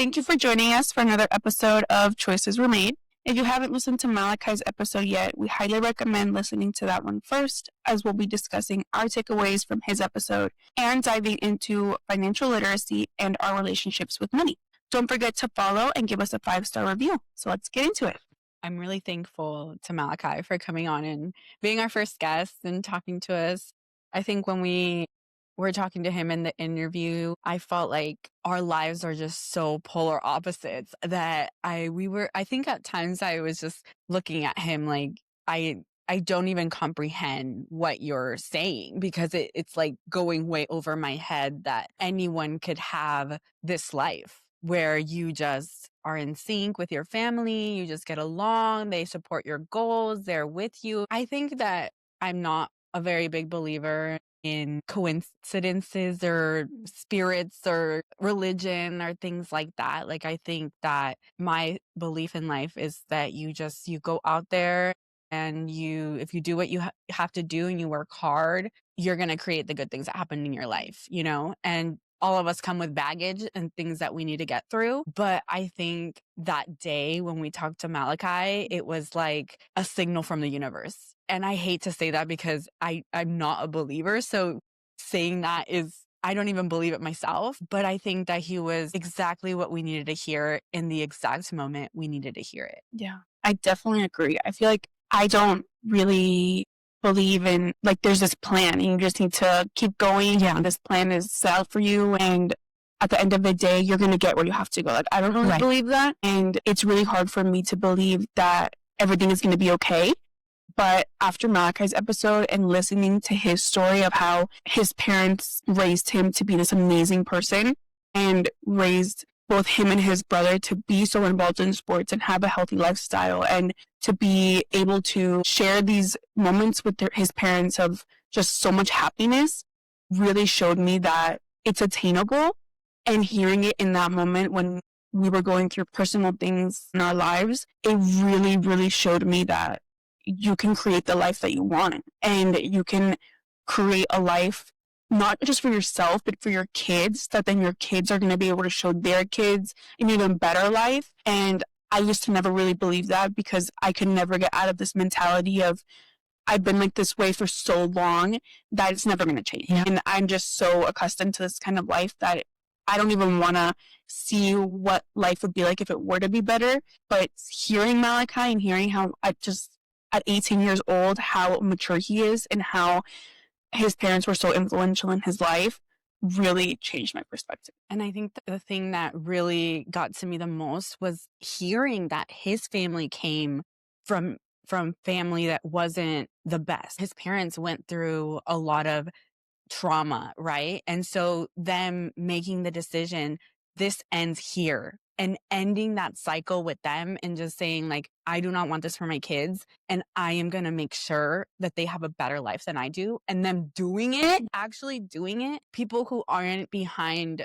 Thank you for joining us for another episode of Choices Were Made. If you haven't listened to Malachi's episode yet, we highly recommend listening to that one first, as we'll be discussing our takeaways from his episode and diving into financial literacy and our relationships with money. Don't forget to follow and give us a 5-star review. So let's get into it. I'm really thankful to Malachi for coming on and being our first guest and talking to us. I think when we were talking to him in the interview, I felt like our lives are just so polar opposites that I think at times I was just looking at him like I don't even comprehend what you're saying, because it's like going way over my head that anyone could have this life where you just are in sync with your family, you just get along, they support your goals, they're with you. I think that I'm not a very big believer in coincidences or spirits or religion or things like that. Like, I think that my belief in life is that you go out there and if you do what you have to do and you work hard, you're going to create the good things that happen in your life, and all of us come with baggage and things that we need to get through. But I think that day when we talked to Malachi, it was like a signal from the universe. And I hate to say that because I'm not a believer. So saying that I don't even believe it myself. But I think that he was exactly what we needed to hear in the exact moment we needed to hear it. Yeah, I definitely agree. I feel like I don't really believe in, like, there's this plan and you just need to keep going. Yeah, this plan is set out for you, and at the end of the day, you're going to get where you have to go. Like, I don't really believe that. And it's really hard for me to believe that everything is going to be okay. But after Malachi's episode and listening to his story of how his parents raised him to be this amazing person and raised both him and his brother to be so involved in sports and have a healthy lifestyle, and to be able to share these moments with his parents of just so much happiness, really showed me that it's attainable. And hearing it in that moment when we were going through personal things in our lives, it really, really showed me that you can create the life that you want, and you can create a life not just for yourself, but for your kids, that then your kids are going to be able to show their kids an even better life. And I used to never really believe that, because I could never get out of this mentality of, I've been like this way for so long that it's never going to change. Yeah. And I'm just so accustomed to this kind of life that I don't even want to see what life would be like if it were to be better. But hearing Malachi and hearing how at 18 years old, how mature he is and how his parents were so influential in his life really changed my perspective. And I think the thing that really got to me the most was hearing that his family came from family that wasn't the best. His parents went through a lot of trauma, right? And so them making the decision, this ends here, and ending that cycle with them and just saying, like, I do not want this for my kids, and I am going to make sure that they have a better life than I do. And them doing it, actually doing it, people who aren't behind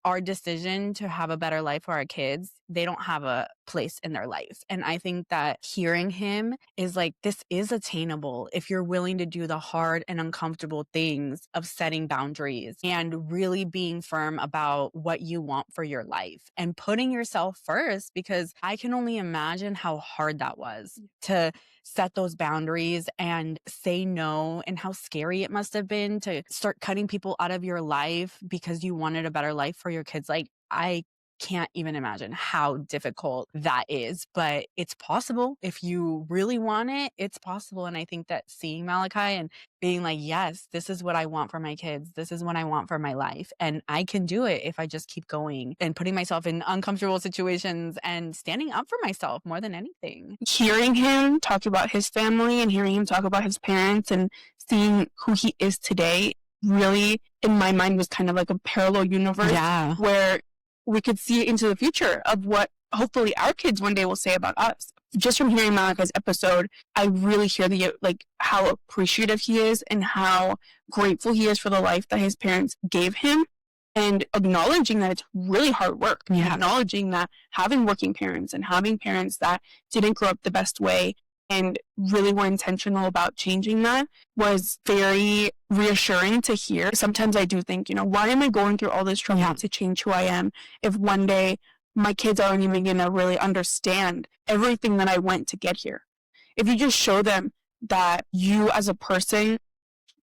our decision to have a better life for our kids, they don't have a place in their life. And I think that hearing him is like, this is attainable if you're willing to do the hard and uncomfortable things of setting boundaries and really being firm about what you want for your life and putting yourself first, because I can only imagine how hard that was to set those boundaries and say no, and how scary it must have been to start cutting people out of your life because you wanted a better life for your kids. Like, I can't even imagine how difficult that is, but it's possible. If you really want it, it's possible. And I think that seeing Malachi and being like, yes, this is what I want for my kids. This is what I want for my life. And I can do it if I just keep going and putting myself in uncomfortable situations and standing up for myself more than anything. Hearing him talk about his family and hearing him talk about his parents and seeing who he is today really, in my mind, was kind of like a parallel universe where we could see into the future of what hopefully our kids one day will say about us. Just from hearing Malachi's episode, I really hear how appreciative he is and how grateful he is for the life that his parents gave him, and acknowledging that it's really hard work. Yeah. Acknowledging that having working parents and having parents that didn't grow up the best way and really were intentional about changing that was very reassuring to hear. Sometimes I do think, why am I going through all this trouble to change who I am if one day my kids aren't even going to really understand everything that I went to get here. If you just show them that you as a person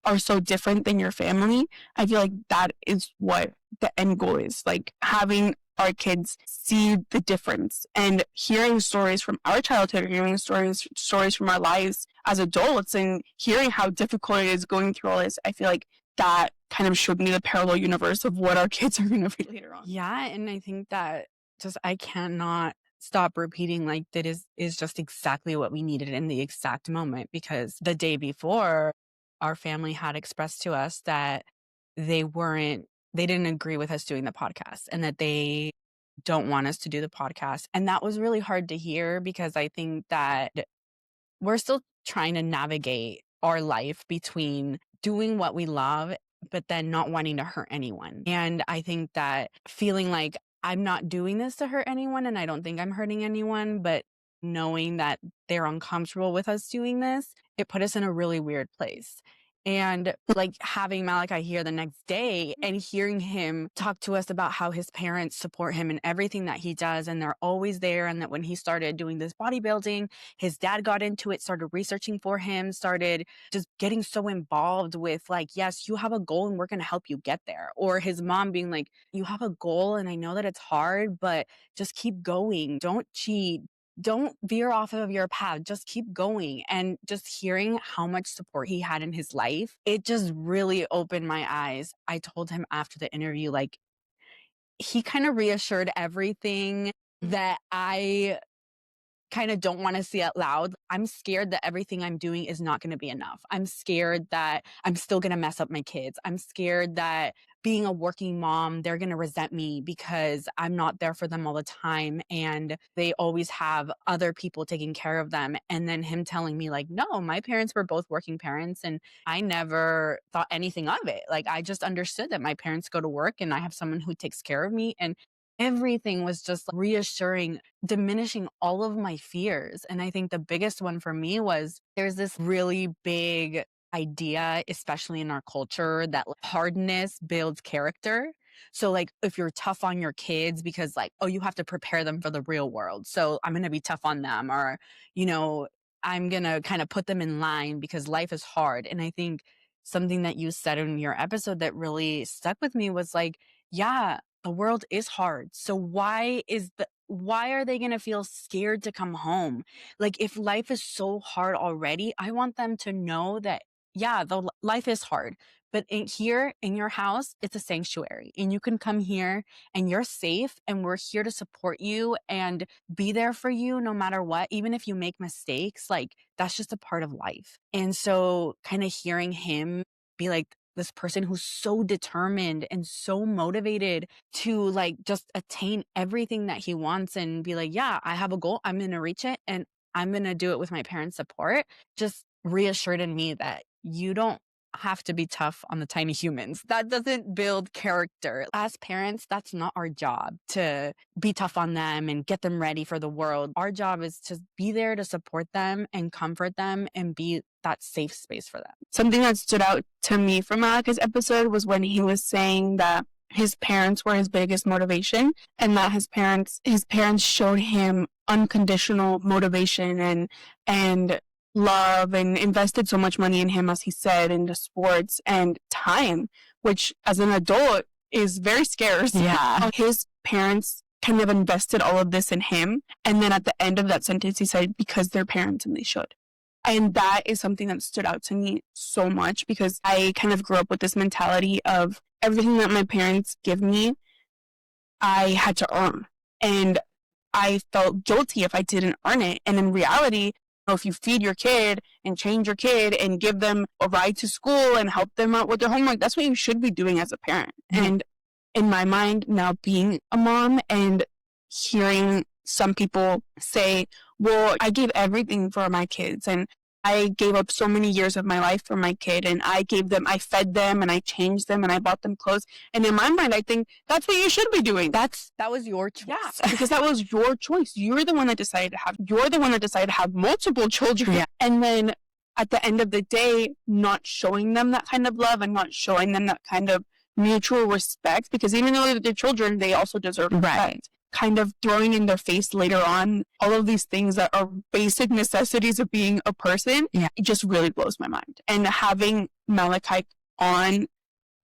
are so different than your family, I feel like that is what the end goal is. Like having our kids see the difference and hearing stories from our childhood, hearing stories from our lives as adults, and hearing how difficult it is going through all this. I feel like that kind of showed me the parallel universe of what our kids are going to be later on. Yeah, and I think that I cannot stop repeating, like, that is just exactly what we needed in the exact moment, because the day before, our family had expressed to us that they didn't agree with us doing the podcast, and that they don't want us to do the podcast. And that was really hard to hear, because I think that we're still trying to navigate our life between doing what we love, but then not wanting to hurt anyone. And I think that feeling like I'm not doing this to hurt anyone, and I don't think I'm hurting anyone, but knowing that they're uncomfortable with us doing this, it put us in a really weird place. And like having Malachi here the next day and hearing him talk to us about how his parents support him in everything that he does, and they're always there. And that when he started doing this bodybuilding, his dad got into it, started researching for him, started just getting so involved with, like, yes, you have a goal and we're going to help you get there. Or his mom being like, you have a goal and I know that it's hard, but just keep going. Don't cheat. Don't veer off of your path. Just keep going. And just hearing how much support he had in his life, it just really opened my eyes. I told him after the interview, like, he kind of reassured everything that I kind of don't want to see out loud. I'm scared that everything I'm doing is not going to be enough. I'm scared that I'm still going to mess up my kids. I'm scared that being a working mom, they're going to resent me because I'm not there for them all the time. And they always have other people taking care of them. And then him telling me, like, no, my parents were both working parents and I never thought anything of it. Like, I just understood that my parents go to work and I have someone who takes care of me. And everything was just reassuring, diminishing all of my fears. And I think the biggest one for me was there's this really big idea, especially in our culture, that hardness builds character. So like if you're tough on your kids because like, oh, you have to prepare them for the real world. So I'm going to be tough on them, or, I'm going to kind of put them in line because life is hard. And I think something that you said in your episode that really stuck with me was like, yeah, the world is hard. So why are they going to feel scared to come home? Like if life is so hard already, I want them to know that, yeah, life is hard, but here in your house, it's a sanctuary and you can come here and you're safe and we're here to support you and be there for you no matter what. Even if you make mistakes, like that's just a part of life. And so kind of hearing him be like, this person who's so determined and so motivated to like just attain everything that he wants and be like, yeah, I have a goal. I'm going to reach it and I'm going to do it with my parents' support. Just reassured in me that you don't have to be tough on the tiny humans. That doesn't build character. As parents, that's not our job to be tough on them and get them ready for the world. Our job is to be there to support them and comfort them and be that safe space for them. Something that stood out to me from Malachi's episode was when he was saying that his parents were his biggest motivation, and that his parents showed him unconditional motivation and love and invested so much money in him, as he said, into sports and time, which as an adult is very scarce. Yeah. His parents kind of invested all of this in him. And then at the end of that sentence, he said, because they're parents and they should. And that is something that stood out to me so much because I kind of grew up with this mentality of everything that my parents give me, I had to earn. And I felt guilty if I didn't earn it. And in reality, if you feed your kid and change your kid and give them a ride to school and help them out with their homework, that's what you should be doing as a parent. Mm-hmm. And in my mind, now being a mom and hearing some people say, well, I gave everything for my kids and I gave up so many years of my life for my kid and I fed them and I changed them and I bought them clothes. And in my mind, I think that's what you should be doing. That was your choice. Yeah, because that was your choice. You're the one that decided to have multiple children. Yeah. And then at the end of the day, not showing them that kind of love and not showing them that kind of mutual respect, because even though they're children, they also deserve respect. kind of throwing in their face later on all of these things that are basic necessities of being a person, it just really blows my mind. And having Malachi on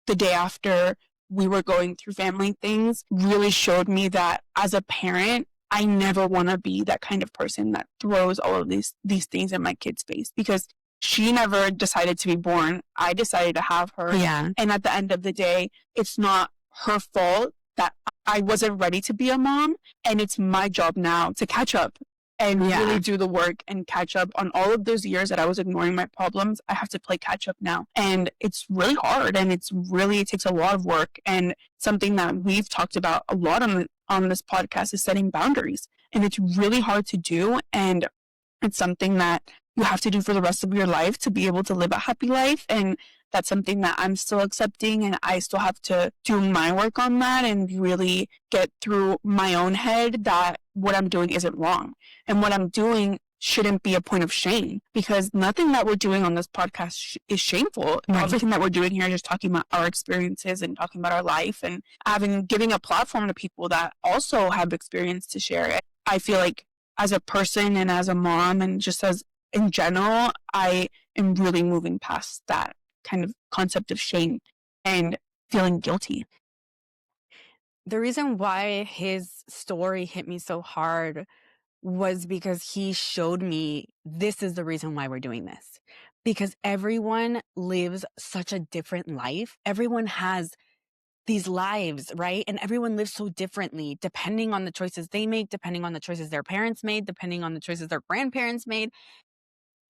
the day after we were going through family things really showed me that as a parent, I never want to be that kind of person that throws all of these things in my kid's face, because she never decided to be born. I decided to have her. Yeah. And at the end of the day, it's not her fault that I wasn't ready to be a mom. And it's my job now to catch up and really do the work and catch up on all of those years that I was ignoring my problems. I have to play catch up now. And it's really hard, and it takes a lot of work. And something that we've talked about a lot on this podcast is setting boundaries. And it's really hard to do. And it's something that you have to do for the rest of your life to be able to live a happy life. And that's something that I'm still accepting, and I still have to do my work on that and really get through my own head that what I'm doing isn't wrong. And what I'm doing shouldn't be a point of shame, because nothing that we're doing on this podcast is shameful. Right. Everything that we're doing here is just talking about our experiences and talking about our life and giving a platform to people that also have experience to share. I feel like as a person and as a mom and just as in general, I am really moving past that kind of concept of shame and feeling guilty. The reason why his story hit me so hard was because he showed me this is the reason why we're doing this. Because everyone lives such a different life. Everyone has these lives, right? And everyone lives so differently depending on the choices they make, depending on the choices their parents made, depending on the choices their grandparents made.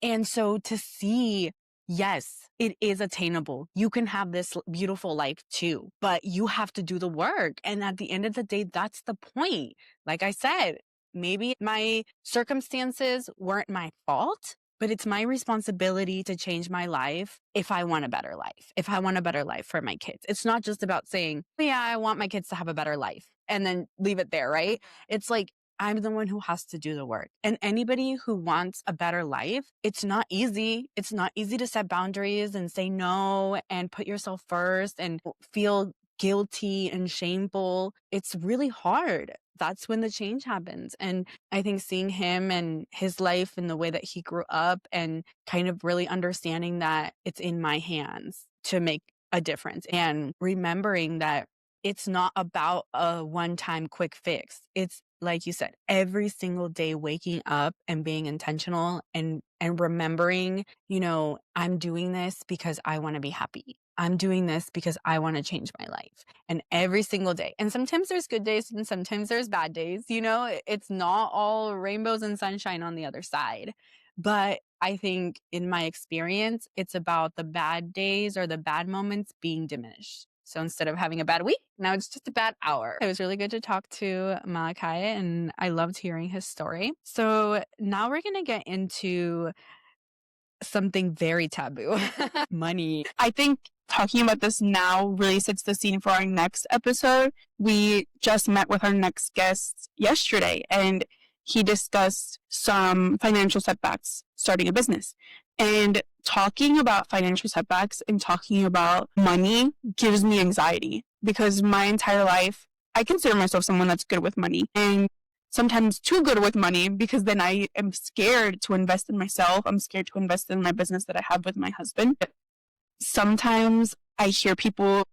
And so to see, yes, it is attainable. You can have this beautiful life too, but you have to do the work. And at the end of the day, that's the point. Like I said, maybe my circumstances weren't my fault, but it's my responsibility to change my life if I want a better life, if I want a better life for my kids. It's not just about saying, yeah, I want my kids to have a better life and then leave it there, right? It's like, I'm the one who has to do the work. And anybody who wants a better life, it's not easy. It's not easy to set boundaries and say no and put yourself first and feel guilty and shameful. It's really hard. That's when the change happens. And I think seeing him and his life and the way that he grew up and kind of really understanding that it's in my hands to make a difference and remembering that it's not about a one-time quick fix. It's like you said, every single day waking up and being intentional and remembering, I'm doing this because I want to be happy. I'm doing this because I want to change my life. And every single day. And sometimes there's good days and sometimes there's bad days. It's not all rainbows and sunshine on the other side. But I think in my experience, it's about the bad days or the bad moments being diminished. So instead of having a bad week, now it's just a bad hour. It was really good to talk to Malachi, and I loved hearing his story. So now we're going to get into something very taboo, money. I think talking about this now really sets the scene for our next episode. We just met with our next guest yesterday, and he discussed some financial setbacks starting a business. And talking about financial setbacks and talking about money gives me anxiety, because my entire life, I consider myself someone that's good with money, and sometimes too good with money, because then I am scared to invest in myself. I'm scared to invest in my business that I have with my husband. Sometimes I hear people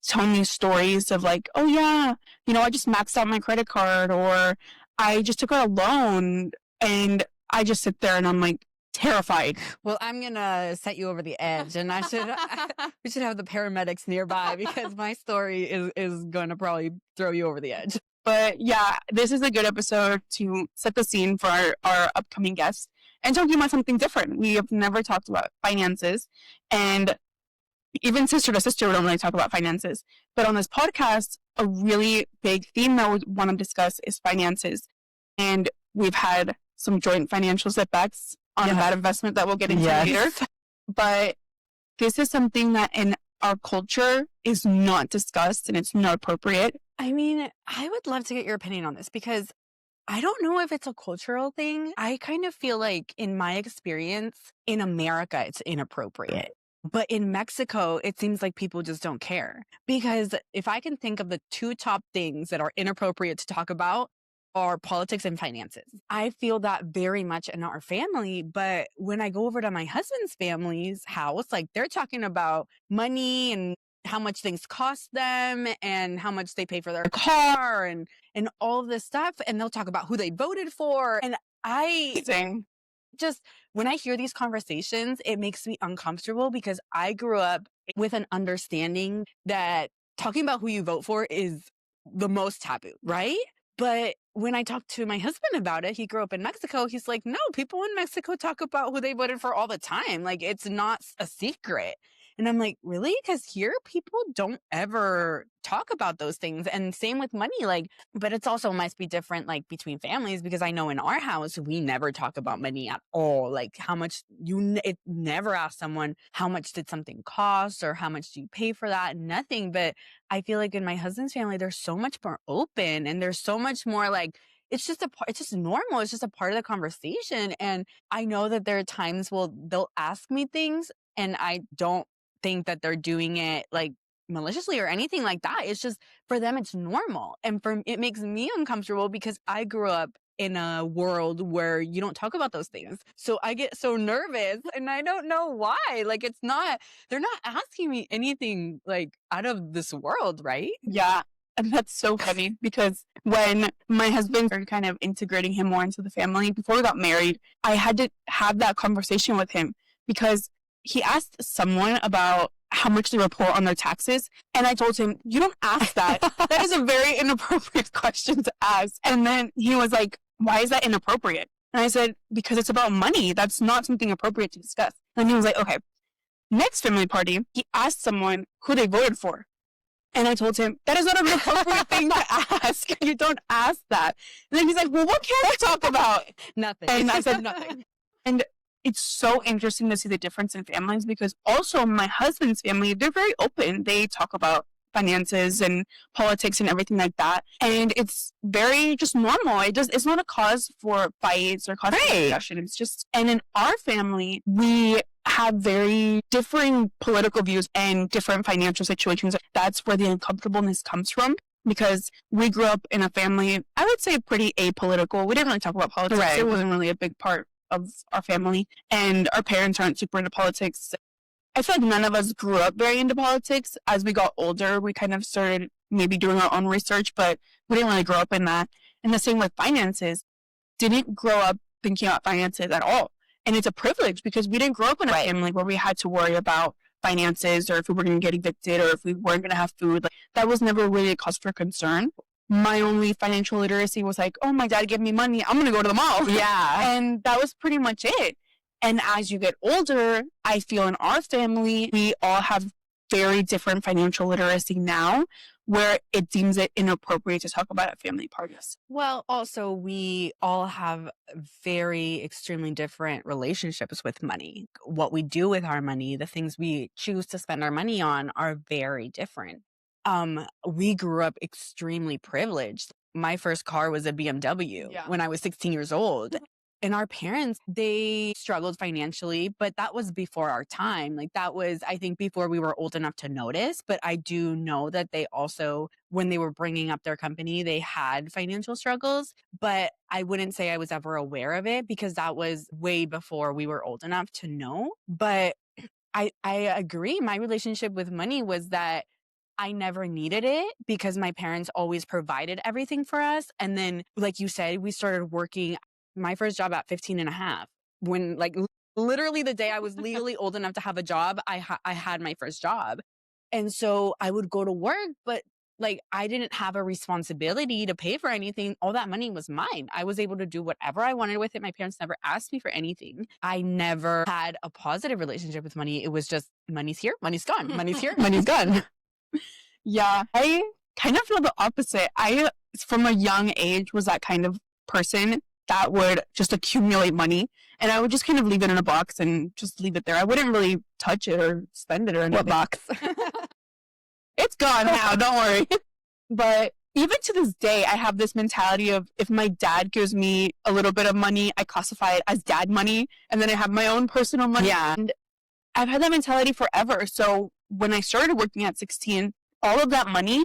tell me stories of like, oh yeah, I just maxed out my credit card, or I just took out a loan, and I just sit there and I'm like, terrified. Well, I'm gonna set you over the edge, and we should have the paramedics nearby, because my story is going to probably throw you over the edge. But yeah, this is a good episode to set the scene for our upcoming guests and talking about something different. We have never talked about finances, and even sister to sister, we don't really talk about finances. But on this podcast, a really big theme that we want to discuss is finances. And we've had some joint financial setbacks on that investment that we'll get into later. But this is something that in our culture is not discussed, and it's not appropriate. I mean, I would love to get your opinion on this, because I don't know if it's a cultural thing. I kind of feel like in my experience in America, it's inappropriate. But in Mexico, it seems like people just don't care. Because if I can think of the two top things that are inappropriate to talk about are politics and finances. I feel that very much in our family. But when I go over to my husband's family's house, like they're talking about money and how much things cost them and how much they pay for their car and all of this stuff. And they'll talk about who they voted for. And I just, when I hear these conversations, it makes me uncomfortable because I grew up with an understanding that talking about who you vote for is the most taboo, right? But when I talked to my husband about it, he grew up in Mexico. He's like, no, people in Mexico talk about who they voted for all the time. Like, it's not a secret. And I'm like, really? Because here people don't ever talk about those things. And same with money. Like, but it's also must be different like between families because I know in our house, we never talk about money at all. Like how much it never ask someone, how much did something cost or how much do you pay for that? Nothing. But I feel like in my husband's family, they're so much more open and there's so much more like, it's just normal. It's just a part of the conversation. And I know that there are times they'll ask me things and I don't think that they're doing it like maliciously or anything like that. It's just for them, it's normal. And it makes me uncomfortable because I grew up in a world where you don't talk about those things. So I get so nervous and I don't know why. Like they're not asking me anything like out of this world, right? Yeah. And that's so funny because when my husband started kind of integrating him more into the family, before we got married, I had to have that conversation with him because he asked someone about how much they report on their taxes. And I told him, you don't ask that. That is a very inappropriate question to ask. And then he was like, why is that inappropriate? And I said, because it's about money. That's not something appropriate to discuss. And he was like, okay. Next family party, he asked someone who they voted for. And I told him, that is not an appropriate thing to ask. You don't ask that. And then he's like, well, what can I talk about? Nothing. And I said nothing. And it's so interesting to see the difference in families because also my husband's family, they're very open. They talk about finances and politics and everything like that. And it's very just normal. It's not a cause for fights or cause for discussion. It's just, and in our family, we have very differing political views and different financial situations. That's where the uncomfortableness comes from. Because we grew up in a family, I would say pretty apolitical. We didn't really talk about politics. Right. It wasn't really a big part of our family. And our parents aren't super into politics. I feel like none of us grew up very into politics. As we got older, we kind of started maybe doing our own research, but we didn't really grow up in that. And the same with finances. Didn't grow up thinking about finances at all. And it's a privilege because we didn't grow up in a family where we had to worry about finances or if we were going to get evicted or if we weren't going to have food. Like, that was never really a cause for concern. My only financial literacy was like, oh, my dad gave me money. I'm going to go to the mall. Yeah. And that was pretty much it. And as you get older, I feel in our family, we all have very different financial literacy now where it deems it inappropriate to talk about at family parties. Well, also, we all have very extremely different relationships with money. What we do with our money, the things we choose to spend our money on are very different. We grew up extremely privileged. My first car was a BMW when I was 16 years old. And our parents, they struggled financially, but that was before our time. Like that was, I think, before we were old enough to notice. But I do know that they also, when they were bringing up their company, they had financial struggles. But I wouldn't say I was ever aware of it because that was way before we were old enough to know. But I agree. My relationship with money was that I never needed it because my parents always provided everything for us. And then, like you said, we started working my first job at 15 and a half. When like literally the day I was legally old enough to have a job, I had my first job. And so I would go to work, but like I didn't have a responsibility to pay for anything. All that money was mine. I was able to do whatever I wanted with it. My parents never asked me for anything. I never had a positive relationship with money. It was just money's here, money's gone. Money's here, money's gone. Yeah, I kind of feel the opposite. I, from a young age, was that kind of person that would just accumulate money. And I would just kind of leave it in a box and just leave it there. I wouldn't really touch it or spend it or anything. What box? It's gone now, don't worry. But even to this day, I have this mentality of if my dad gives me a little bit of money, I classify it as dad money. And then I have my own personal money. Yeah. And I've had that mentality forever. So when I started working at 16, all of that money,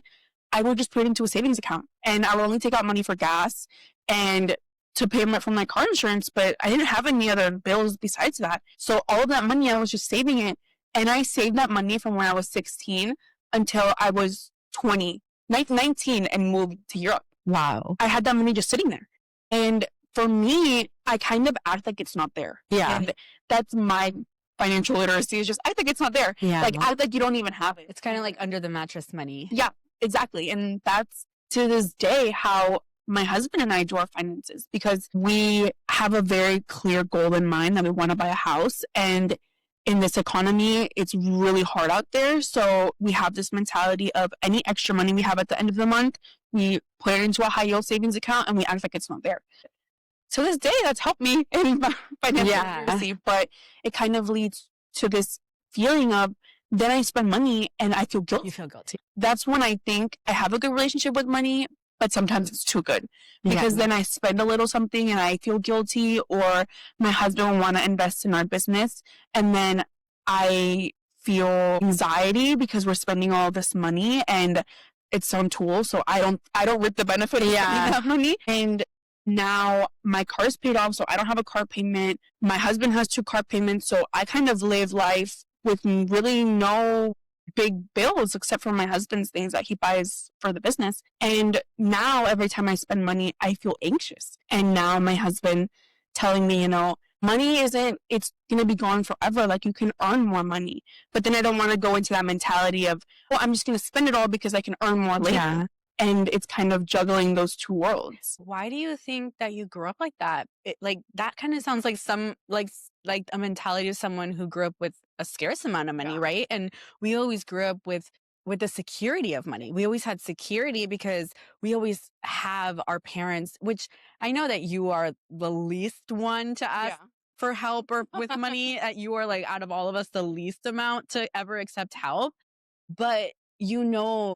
I would just put it into a savings account, and I would only take out money for gas and to pay for my car insurance, but I didn't have any other bills besides that. So all of that money, I was just saving it. And I saved that money from when I was 16 until I was 19 and moved to Europe. Wow. I had that money just sitting there. And for me, I kind of act like it's not there. Yeah. And that's my financial literacy, is just act like it's not there. Yeah. Like act like you don't even have it. It's kind of like under the mattress money. Yeah, exactly. And that's to this day how my husband and I do our finances, because we have a very clear goal in mind that we want to buy a house. And in this economy, it's really hard out there. So we have this mentality of any extra money we have at the end of the month, we put it into a high yield savings account and we act like it's not there. To this day, that's helped me in my financial literacy, but it kind of leads to this feeling of, then I spend money and I feel guilty. You feel guilty. That's when I think I have a good relationship with money, but sometimes it's too good, because then I spend a little something and I feel guilty, or my husband will want to invest in our business and then I feel anxiety because we're spending all this money and it's on tools. So I don't reap the benefit of spending that money. And now my car's paid off, so I don't have a car payment. My husband has 2 car payments, so I kind of live life with really no big bills except for my husband's things that he buys for the business. And now every time I spend money, I feel anxious. And now my husband telling me, money it's going to be gone forever. Like, you can earn more money. But then I don't want to go into that mentality of, well, I'm just going to spend it all because I can earn more later. Yeah. And it's kind of juggling those two worlds. Why do you think that you grew up like that? That kind of sounds like like a mentality of someone who grew up with a scarce amount of money, right? And we always grew up with the security of money. We always had security because we always have our parents, which I know that you are the least one to ask for help or with money. You are, like, out of all of us, the least amount to ever accept help. But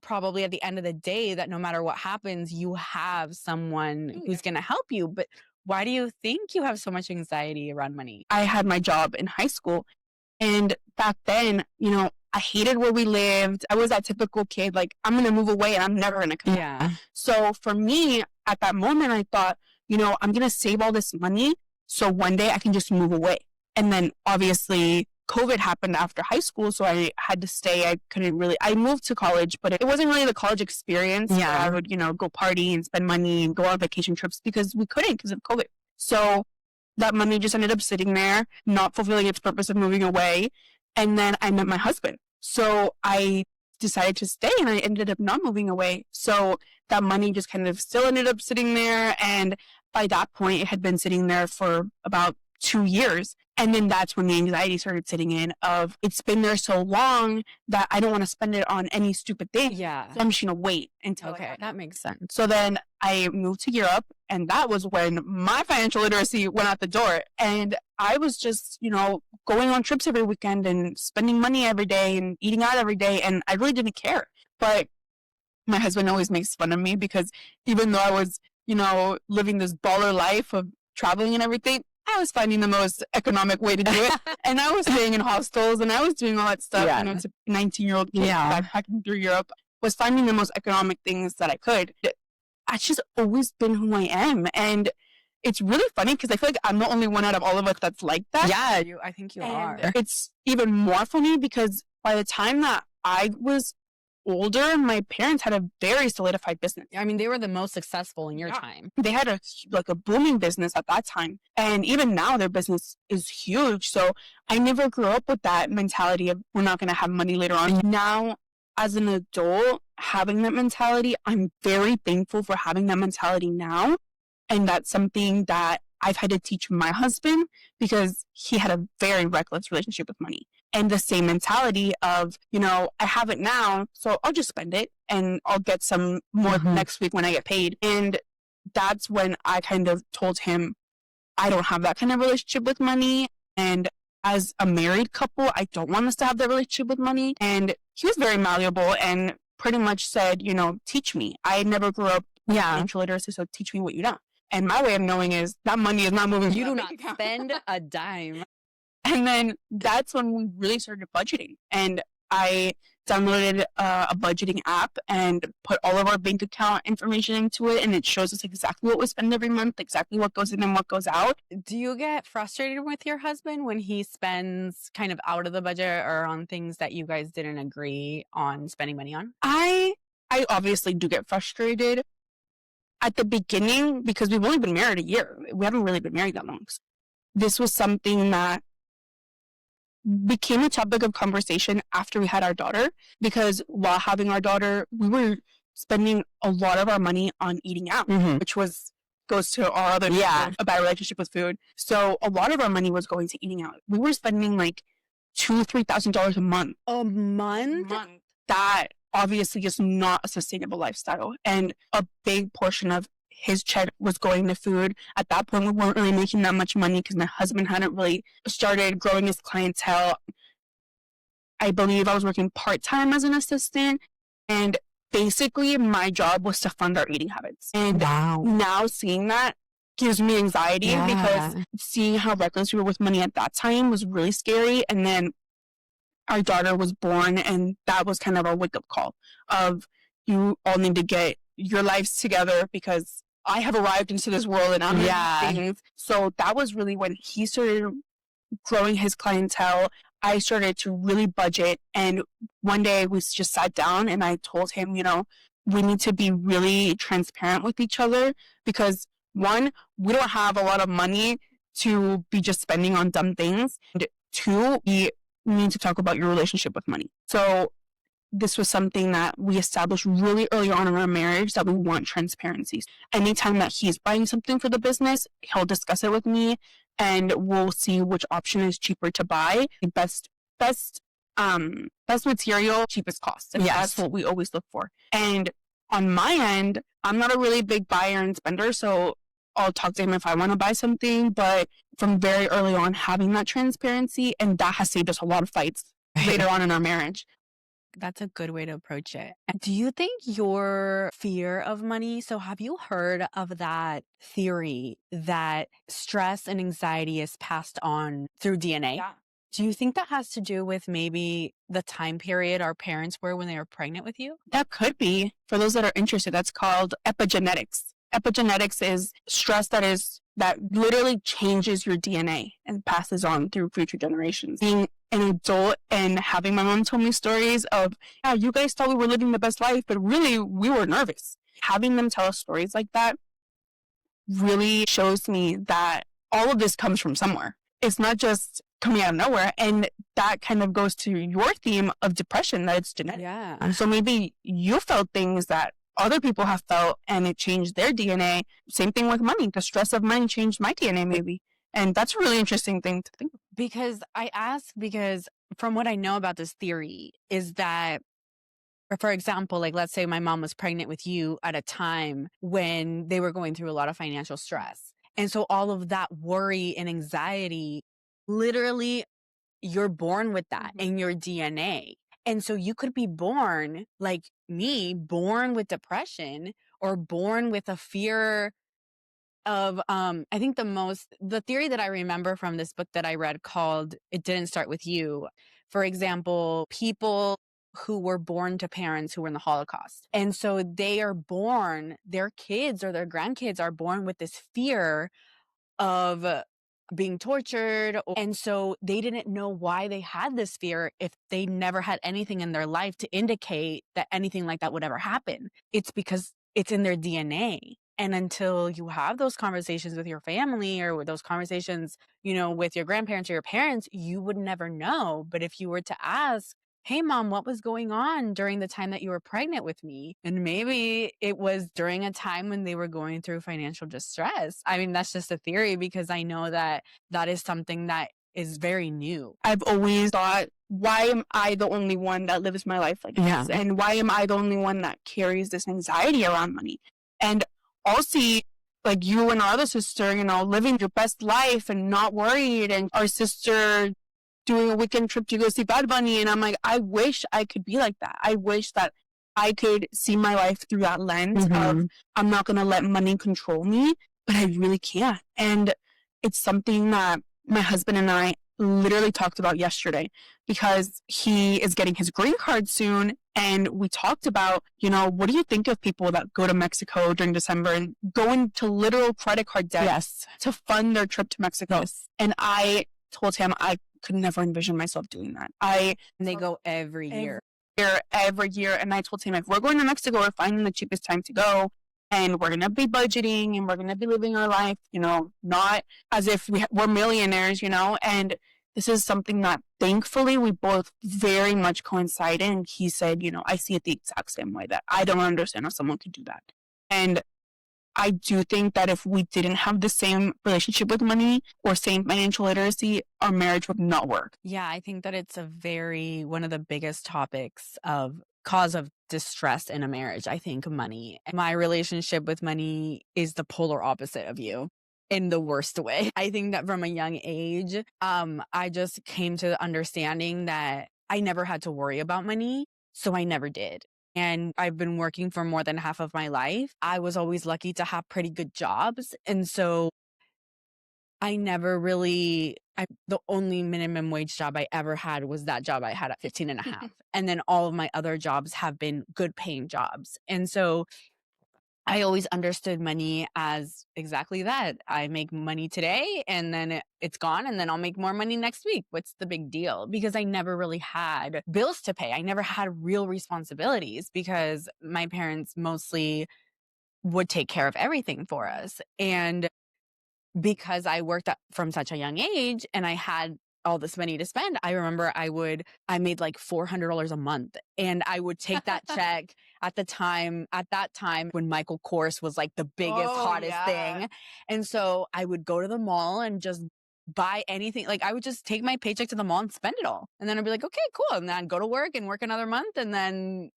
probably at the end of the day that no matter what happens, you have someone who's going to help you. But why do you think you have so much anxiety around money? I had my job in high school, and back then, I hated where we lived. I was that typical kid, like, I'm going to move away and I'm never going to come back. So for me, at that moment, I thought, I'm going to save all this money so one day I can just move away. And then obviously COVID happened after high school, so I had to stay. I moved to college, but it wasn't really the college experience. Yeah. I would, go party and spend money and go on vacation trips because we couldn't because of COVID. So that money just ended up sitting there, not fulfilling its purpose of moving away. And then I met my husband. So I decided to stay and I ended up not moving away. So that money just kind of still ended up sitting there. And by that point, it had been sitting there for about 2 years. And then that's when the anxiety started sitting in of, it's been there so long that I don't want to spend it on any stupid thing. Yeah. So I'm just going to wait until. Okay, that makes sense. So then I moved to Europe, and that was when my financial literacy went out the door. And I was just, going on trips every weekend and spending money every day and eating out every day. And I really didn't care. But my husband always makes fun of me because even though I was, living this baller life of traveling and everything, I was finding the most economic way to do it. And I was staying in hostels and I was doing all that stuff. Yeah. It's a 19-year-old kid backpacking through Europe, was finding the most economic things that I could. I've just always been who I am. And it's really funny because I feel like I'm the only one out of all of us that's like that. Yeah, I think you are. It's even more funny because by the time that I was older, my parents had a very solidified business. I mean, they were the most successful in your time. They had a booming business at that time. And even now their business is huge. So I never grew up with that mentality of we're not going to have money later on. Now, as an adult, having that mentality, I'm very thankful for having that mentality now. And that's something that I've had to teach my husband because he had a very reckless relationship with money. And the same mentality of, I have it now, so I'll just spend it and I'll get some more next week when I get paid. And that's when I kind of told him, I don't have that kind of relationship with money. And as a married couple, I don't want us to have that relationship with money. And he was very malleable and pretty much said, teach me. I never grew up with financial literacy, so teach me what you know. And my way of knowing is that money is not moving. You do not spend a dime. And then that's when we really started budgeting. And I downloaded a budgeting app and put all of our bank account information into it. And it shows us exactly what we spend every month, exactly what goes in and what goes out. Do you get frustrated with your husband when he spends kind of out of the budget or on things that you guys didn't agree on spending money on? I obviously do get frustrated at the beginning because we've only been married a year. We haven't really been married that long. So this was something that became a topic of conversation after we had our daughter, because while having our daughter, we were spending a lot of our money on eating out, which goes to our other a bad relationship with food. So a lot of our money was going to eating out. We were spending like $2,000-$3,000 a month. A month? That obviously is not a sustainable lifestyle. And a big portion of his check was going to food. At that point, we weren't really making that much money because my husband hadn't really started growing his clientele. I believe I was working part-time as an assistant, and basically my job was to fund our eating habits. And now seeing that gives me anxiety because seeing how reckless we were with money at that time was really scary. And then our daughter was born, and that was kind of our wake-up call of, you all need to get your lives together because I have arrived into this world and I'm doing things. So that was really when he started growing his clientele. I started to really budget. And one day we just sat down and I told him, we need to be really transparent with each other because, one, we don't have a lot of money to be just spending on dumb things. And two, we need to talk about your relationship with money. So this was something that we established really early on in our marriage, that we want transparency. Anytime that he's buying something for the business, he'll discuss it with me and we'll see which option is cheaper to buy. Best material, cheapest cost. And that's what we always look for. And on my end, I'm not a really big buyer and spender, so I'll talk to him if I want to buy something. But from very early on, having that transparency, and that has saved us a lot of fights later on in our marriage. That's a good way to approach it. Do you think your fear of money, so have you heard of that theory that stress and anxiety is passed on through DNA? Yeah. Do you think that has to do with maybe the time period our parents were when they were pregnant with you? That could be. For those that are interested, that's called epigenetics. Epigenetics is stress that literally changes your DNA and passes on through future generations. Being an adult and having my mom tell me stories of, you guys thought we were living the best life, but really we were nervous. Having them tell us stories like that really shows me that all of this comes from somewhere. It's not just coming out of nowhere. And that kind of goes to your theme of depression, that it's genetic. Yeah. So maybe you felt things that other people have felt and it changed their DNA. Same thing with money. The stress of money changed my DNA maybe. And that's a really interesting thing to think of. Because I ask because from what I know about this theory is that, for example, like let's say my mom was pregnant with you at a time when they were going through a lot of financial stress. And so all of that worry and anxiety, literally you're born with that in your DNA. And so you could be born like me, born with depression or born with a fear of, I think the theory that I remember from this book that I read called It Didn't Start With You. For example, people who were born to parents who were in the Holocaust. And so they are born, their kids or their grandkids are born with this fear of being tortured. And so they didn't know why they had this fear if they never had anything in their life to indicate that anything like that would ever happen. It's because it's in their DNA. And until you have those conversations with your family or with those conversations, with your grandparents or your parents, you would never know. But if you were to ask, hey, mom, what was going on during the time that you were pregnant with me? And maybe it was during a time when they were going through financial distress. I mean, that's just a theory because I know that that is something that is very new. I've always thought, why am I the only one that lives my life like this? And why am I the only one that carries this anxiety around money? And I'll see like you and our other sister, living your best life and not worried, and our sister doing a weekend trip to go see Bad Bunny. And I'm like, I wish I could be like that. I wish that I could see my life through that lens of I'm not going to let money control me, but I really can't. And it's something that my husband and I literally talked about yesterday because he is getting his green card soon. And we talked about, what do you think of people that go to Mexico during December and go into literal credit card debt Yes. to fund their trip to Mexico? Yes. And I told him I could never envision myself doing that. And they go every year. Every year. And I told him, if we're going to Mexico, we're finding the cheapest time to go. And we're going to be budgeting and we're going to be living our life, not as if we're millionaires, and this is something that thankfully we both very much coincide in. He said, I see it the exact same way, that I don't understand how someone could do that. And I do think that if we didn't have the same relationship with money or same financial literacy, our marriage would not work. Yeah, I think that it's one of the biggest topics of cause of distress in a marriage. I think money. My relationship with money is the polar opposite of you in the worst way. I think that from a young age, I just came to the understanding that I never had to worry about money. So I never did. And I've been working for more than half of my life. I was always lucky to have pretty good jobs. And so I never really, the only minimum wage job I ever had was that job I had at 15 and a half. And then all of my other jobs have been good paying jobs. And so I always understood money as exactly that. I make money today and then it's gone and then I'll make more money next week. What's the big deal? Because I never really had bills to pay. I never had real responsibilities because my parents mostly would take care of everything for us. And because I worked from such a young age and I had all this money to spend, I remember I made like $400 a month, and I would take that check at that time when Michael Kors was like the biggest, hottest thing. And so I would go to the mall and just buy anything. Like I would just take my paycheck to the mall and spend it all. And then I'd be like, okay, cool. And then I'd go to work and work another month and then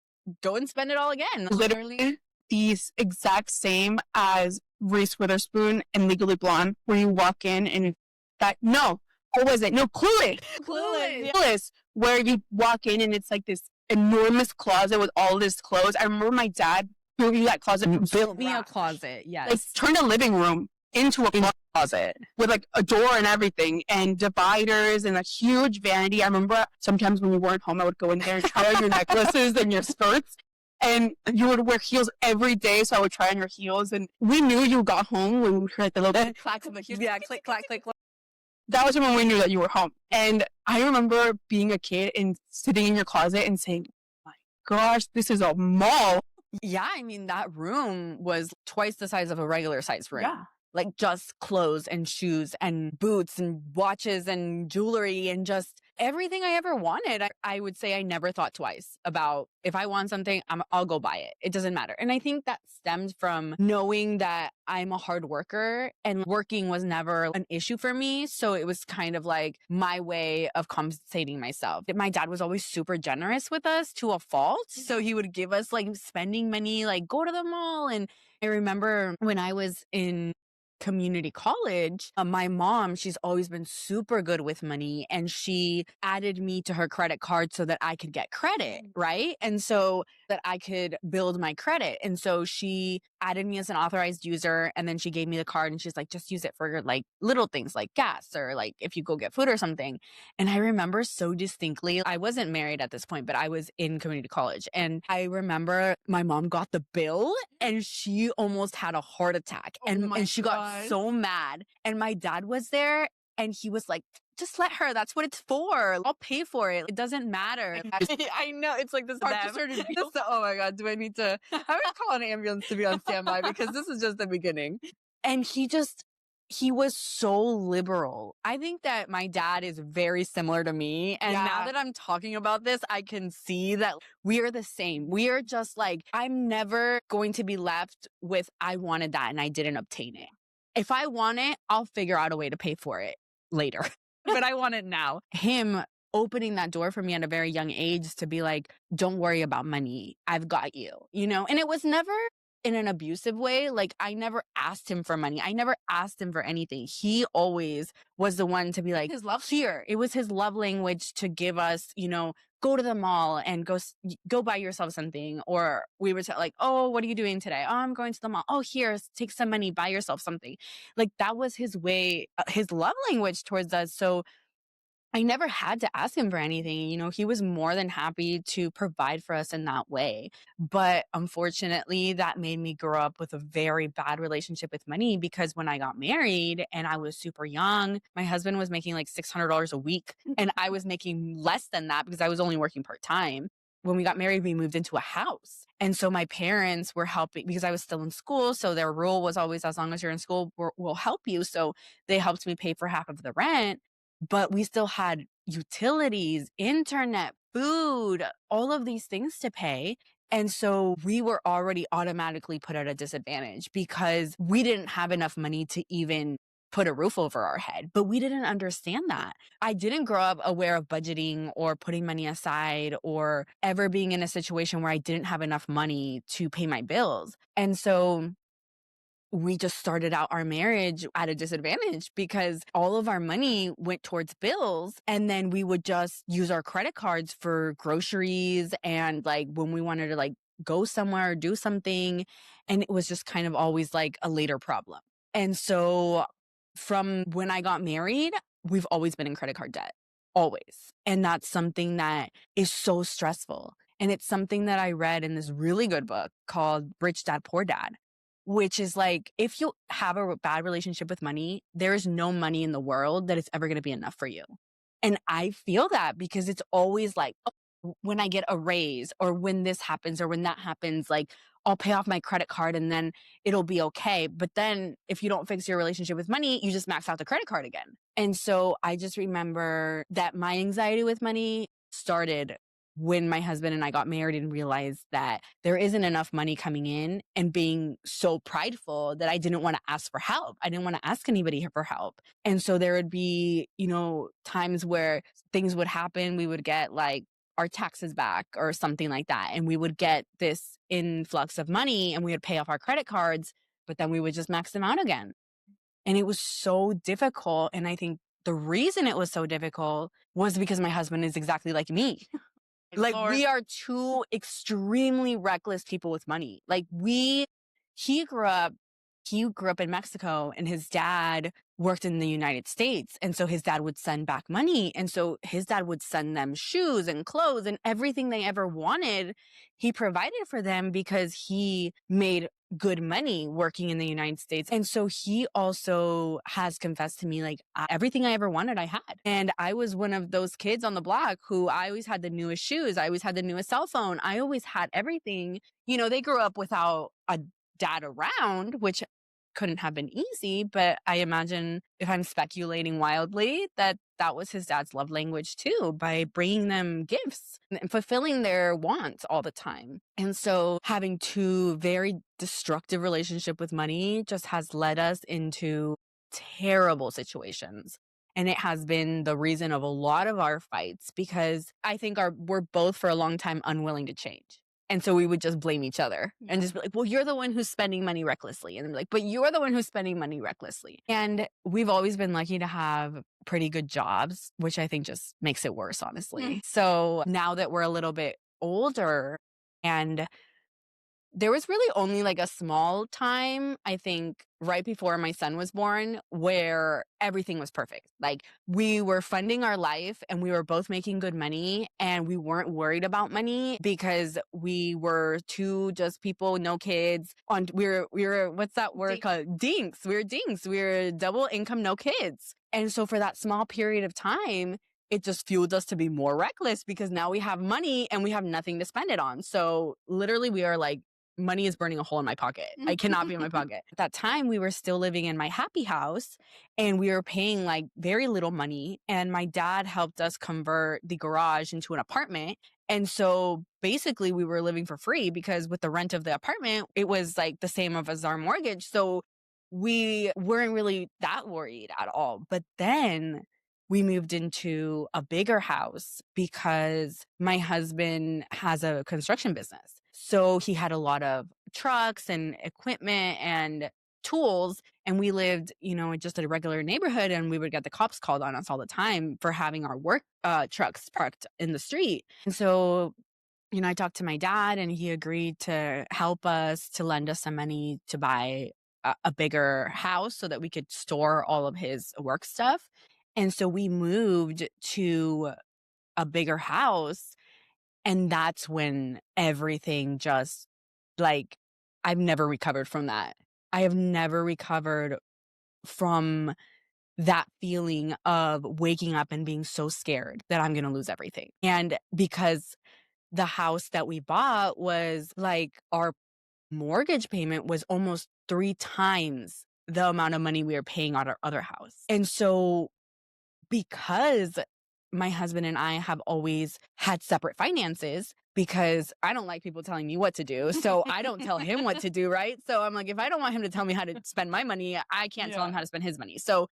go and spend it all again. Literally the exact same as Reese Witherspoon and Legally Blonde, where you walk in and what was it? No, Clueless. Clueless, where you walk in and it's like this enormous closet with all this clothes. I remember my dad built me that closet. Built me a closet, yes. Like turned a living room into a closet with like a door and everything and dividers and a huge vanity. I remember sometimes when you weren't home, I would go in there and try on your necklaces and your skirts. And you would wear heels every day, so I would try on your heels. And we knew you got home when we heard the little clacks of the heels. Yeah, click, clack, click, click. That was when we knew that you were home. And I remember being a kid and sitting in your closet and saying, oh my gosh, this is a mall. Yeah, I mean, that room was twice the size of a regular size room. Yeah. Like just clothes and shoes and boots and watches and jewelry and just everything I ever wanted. I would say I never thought twice about if I want something, I'll go buy it. It doesn't matter. And I think that stemmed from knowing that I'm a hard worker and working was never an issue for me. So it was kind of like my way of compensating myself. My dad was always super generous with us to a fault. So he would give us like spending money, like go to the mall. And I remember when I was in community college, my mom, she's always been super good with money and she added me to her credit card so that I could get credit, right? And so that I could build my credit. And so she added me as an authorized user and then she gave me the card and she's like, just use it for like little things like gas or like if you go get food or something. And I remember so distinctly, I wasn't married at this point, but I was in community college. And I remember my mom got the bill and she almost had a heart attack and she got so mad. And my dad was there and he was like, just let her. That's what it's for. I'll pay for it. It doesn't matter. I know. It's like this oh my God, do I need to I'm gonna call an ambulance to be on standby because this is just the beginning. And he was so liberal. I think that my dad is very similar to me. And now that I'm talking about this, I can see that we are the same. We are just like, I'm never going to be left with, I wanted that and I didn't obtain it. If I want it, I'll figure out a way to pay for it later. But I want it now. Him opening that door for me at a very young age to be like, don't worry about money. I've got you, And it was never in an abusive way. Like I never asked him for money. I never asked him for anything. He always was the one to be like, his love here. It was his love language to give us, go to the mall and go buy yourself something. Or we would say like, oh, what are you doing today? Oh, I'm going to the mall. Oh, here, take some money, buy yourself something. Like that was his way, his love language towards us. So I never had to ask him for anything. He was more than happy to provide for us in that way. But unfortunately, that made me grow up with a very bad relationship with money because when I got married and I was super young, my husband was making like $600 a week and I was making less than that because I was only working part time. When we got married, we moved into a house. And so my parents were helping because I was still in school. So their rule was always, as long as you're in school, we'll help you. So they helped me pay for half of the rent, but we still had utilities, internet, food, all of these things to pay. And so we were already automatically put at a disadvantage because we didn't have enough money to even put a roof over our head. But we didn't understand that. I didn't grow up aware of budgeting or putting money aside or ever being in a situation where I didn't have enough money to pay my bills. And so we just started out our marriage at a disadvantage because all of our money went towards bills. And then we would just use our credit cards for groceries and like when we wanted to like go somewhere or do something. And it was just kind of always like a later problem. And so from when I got married, we've always been in credit card debt, always. And that's something that is so stressful. And it's something that I read in this really good book called Rich Dad, Poor Dad, which is like, if you have a bad relationship with money, there is no money in the world that is ever going to be enough for you. And I feel that because it's always like, oh, when I get a raise or when this happens or when that happens, like I'll pay off my credit card and then it'll be okay. But then if you don't fix your relationship with money, you just max out the credit card again. And so I just remember that my anxiety with money started when my husband and I got married and realized that there isn't enough money coming in and being so prideful that I didn't want to ask for help. I didn't want to ask anybody for help. And so there would be, times where things would happen. We would get like our taxes back or something like that. And we would get this influx of money and we would pay off our credit cards, but then we would just max them out again. And it was so difficult. And I think the reason it was so difficult was because my husband is exactly like me. Like Lord. we are two extremely reckless people with money. Like he grew up in Mexico and his dad worked in the United States. And so his dad would send back money. And so his dad would send them shoes and clothes and everything they ever wanted. He provided for them because he made good money working in the United States. And so he also has confessed to me, like, everything I ever wanted, I had. And I was one of those kids on the block who I always had the newest shoes. I always had the newest cell phone. I always had everything. They grew up without a dad around, which couldn't have been easy, but I imagine, if I'm speculating wildly, that was his dad's love language too, by bringing them gifts and fulfilling their wants all the time. And so having two very destructive relationship with money just has led us into terrible situations. And it has been the reason of a lot of our fights because I think we're both for a long time unwilling to change. And so we would just blame each other and just be like, well, you're the one who's spending money recklessly. And they're like, but you're the one who's spending money recklessly. And we've always been lucky to have pretty good jobs, which I think just makes it worse, honestly. So now that we're a little bit older, and there was really only like a small time, I think, right before my son was born, where everything was perfect. Like we were funding our life and we were both making good money and we weren't worried about money because we were two just people, no kids. We were what's that word called? Dinks. We were dinks. We were double income, no kids. And so for that small period of time, it just fueled us to be more reckless because now we have money and we have nothing to spend it on. So literally we are like, money is burning a hole in my pocket. I cannot be in my pocket. At that time, we were still living in my happy house and we were paying like very little money. And my dad helped us convert the garage into an apartment. And so basically we were living for free because with the rent of the apartment, it was like the same as our mortgage. So we weren't really that worried at all. But then we moved into a bigger house because my husband has a construction business. So he had a lot of trucks and equipment and tools. And we lived, in just a regular neighborhood, and we would get the cops called on us all the time for having our work trucks parked in the street. And so, I talked to my dad and he agreed to help us, to lend us some money to buy a bigger house so that we could store all of his work stuff. And so we moved to a bigger house, and that's when everything just, like, I've never recovered from that. I have never recovered from that feeling of waking up and being so scared that I'm gonna lose everything. And because the house that we bought was like, our mortgage payment was almost 3 times the amount of money we were paying on our other house. And so, because my husband and I have always had separate finances, because I don't like people telling me what to do, so I don't tell him what to do, right? So I'm like, if I don't want him to tell me how to spend my money, I can't tell him how to spend his money. So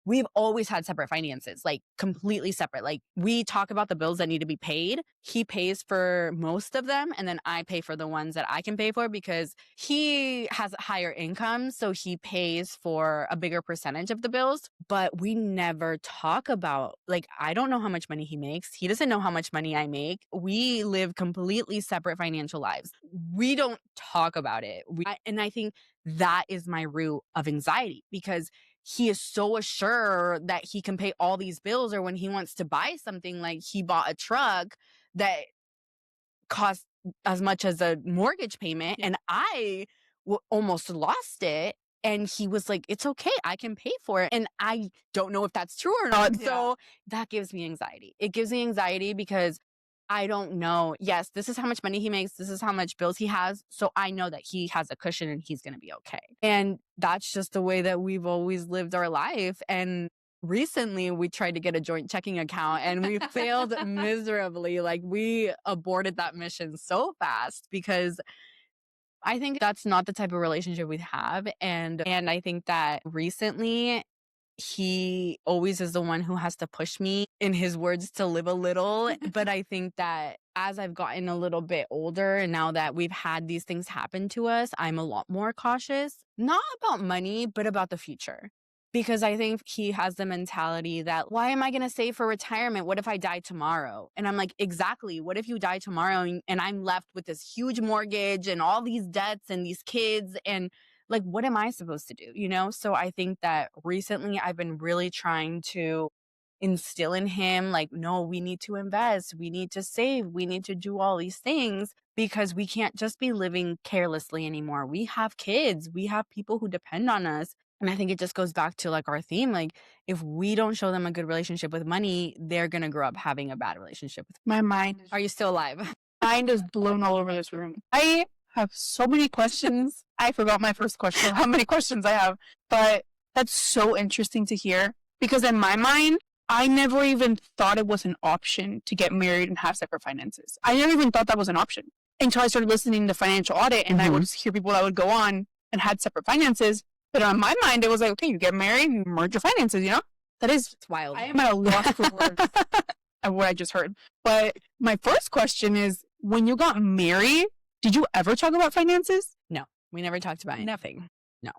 we've always had separate finances, like completely separate. Like, we talk about the bills that need to be paid. He pays for most of them, and then I pay for the ones that I can pay for because he has a higher income. So he pays for a bigger percentage of the bills. But we never talk about, like, I don't know how much money he makes. He doesn't know how much money I make. We live completely separate financial lives. We don't talk about it. And I think that is my root of anxiety, because he is so assured that he can pay all these bills, or when he wants to buy something, like he bought a truck that cost as much as a mortgage payment, and I almost lost it. And he was like, it's okay, I can pay for it. And I don't know if that's true or not. Yeah. So that gives me anxiety. It gives me anxiety because I don't know. Yes, this is how much money he makes. This is how much bills he has. So I know that he has a cushion and he's going to be okay. And that's just the way that we've always lived our life. And recently we tried to get a joint checking account and we failed miserably. Like, we aborted that mission so fast because I think that's not the type of relationship we have. And I think that recently he always is the one who has to push me, in his words, to live a little. But I think that as I've gotten a little bit older, and now that we've had these things happen to us, I'm a lot more cautious, not about money, but about the future. Because I think he has the mentality that, why am I going to save for retirement? What if I die tomorrow? And I'm like, exactly. What if you die tomorrow and I'm left with this huge mortgage and all these debts and these kids? And like, what am I supposed to do? You know? So I think that recently I've been really trying to instill in him, like, no, we need to invest, we need to save, we need to do all these things, because we can't just be living carelessly anymore. We have kids, we have people who depend on us. And I think it just goes back to like our theme. Like, if we don't show them a good relationship with money, they're going to grow up having a bad relationship with. My mind Are you still alive? mind is blown all over this room. I have so many questions. I forgot my first question, how many questions I have, but that's so interesting to hear, because in my mind, I never even thought it was an option to get married and have separate finances. I never even thought that was an option until I started listening to Financial Audit, and I would hear people that would go on and had separate finances. But on my mind, it was like, okay, you get married and merge your finances, you know? That is, It's wild. I am at a loss for words of what I just heard. But my first question is, when you got married, did you ever talk about finances? No, we never talked about anything. No.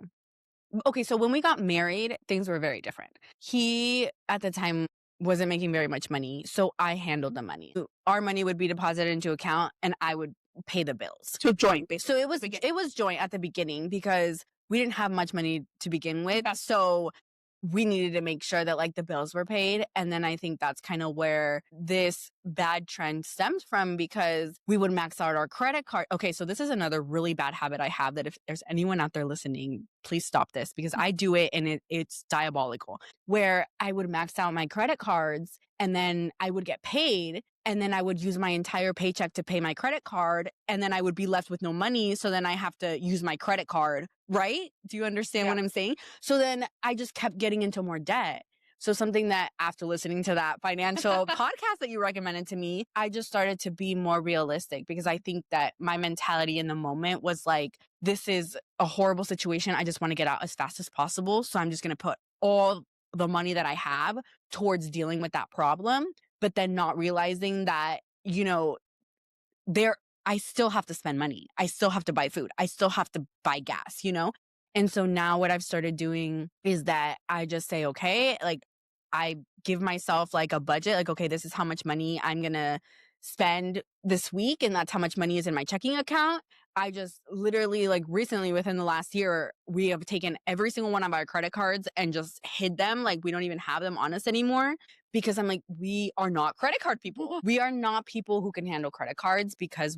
Okay, so when we got married, things were very different. He, at the time, wasn't making very much money, so I handled the money. Our money would be deposited into account, and I would pay the bills. So joint, basically. So it was joint at the beginning because we didn't have much money to begin with. Yes. So we needed to make sure that like the bills were paid. And then I think that's kind of where this bad trend stems from, because we would max out our credit card. Okay, so this is another really bad habit I have, that if there's anyone out there listening, please stop this, because I do it and it's diabolical, where I would max out my credit cards and then I would get paid. And then I would use my entire paycheck to pay my credit card. And then I would be left with no money. So then I have to use my credit card, right? Do you understand what I'm saying? So then I just kept getting into more debt. So something that, after listening to that financial podcast that you recommended to me, I just started to be more realistic, because I think that my mentality in the moment was like, this is a horrible situation. I just want to get out as fast as possible. So I'm just going to put all the money that I have towards dealing with that problem. But then not realizing that, you know, I still have to spend money. I still have to buy food. I still have to buy gas, you know? And so now what I've started doing is that I just say, okay, like, I give myself like a budget, like, okay, this is how much money I'm going to spend this week, and that's how much money is in my checking account. I just literally, like, recently within the last year, we have taken every single one of our credit cards and just hid them. Like, we don't even have them on us anymore because I'm like, we are not credit card people. We are not people who can handle credit cards because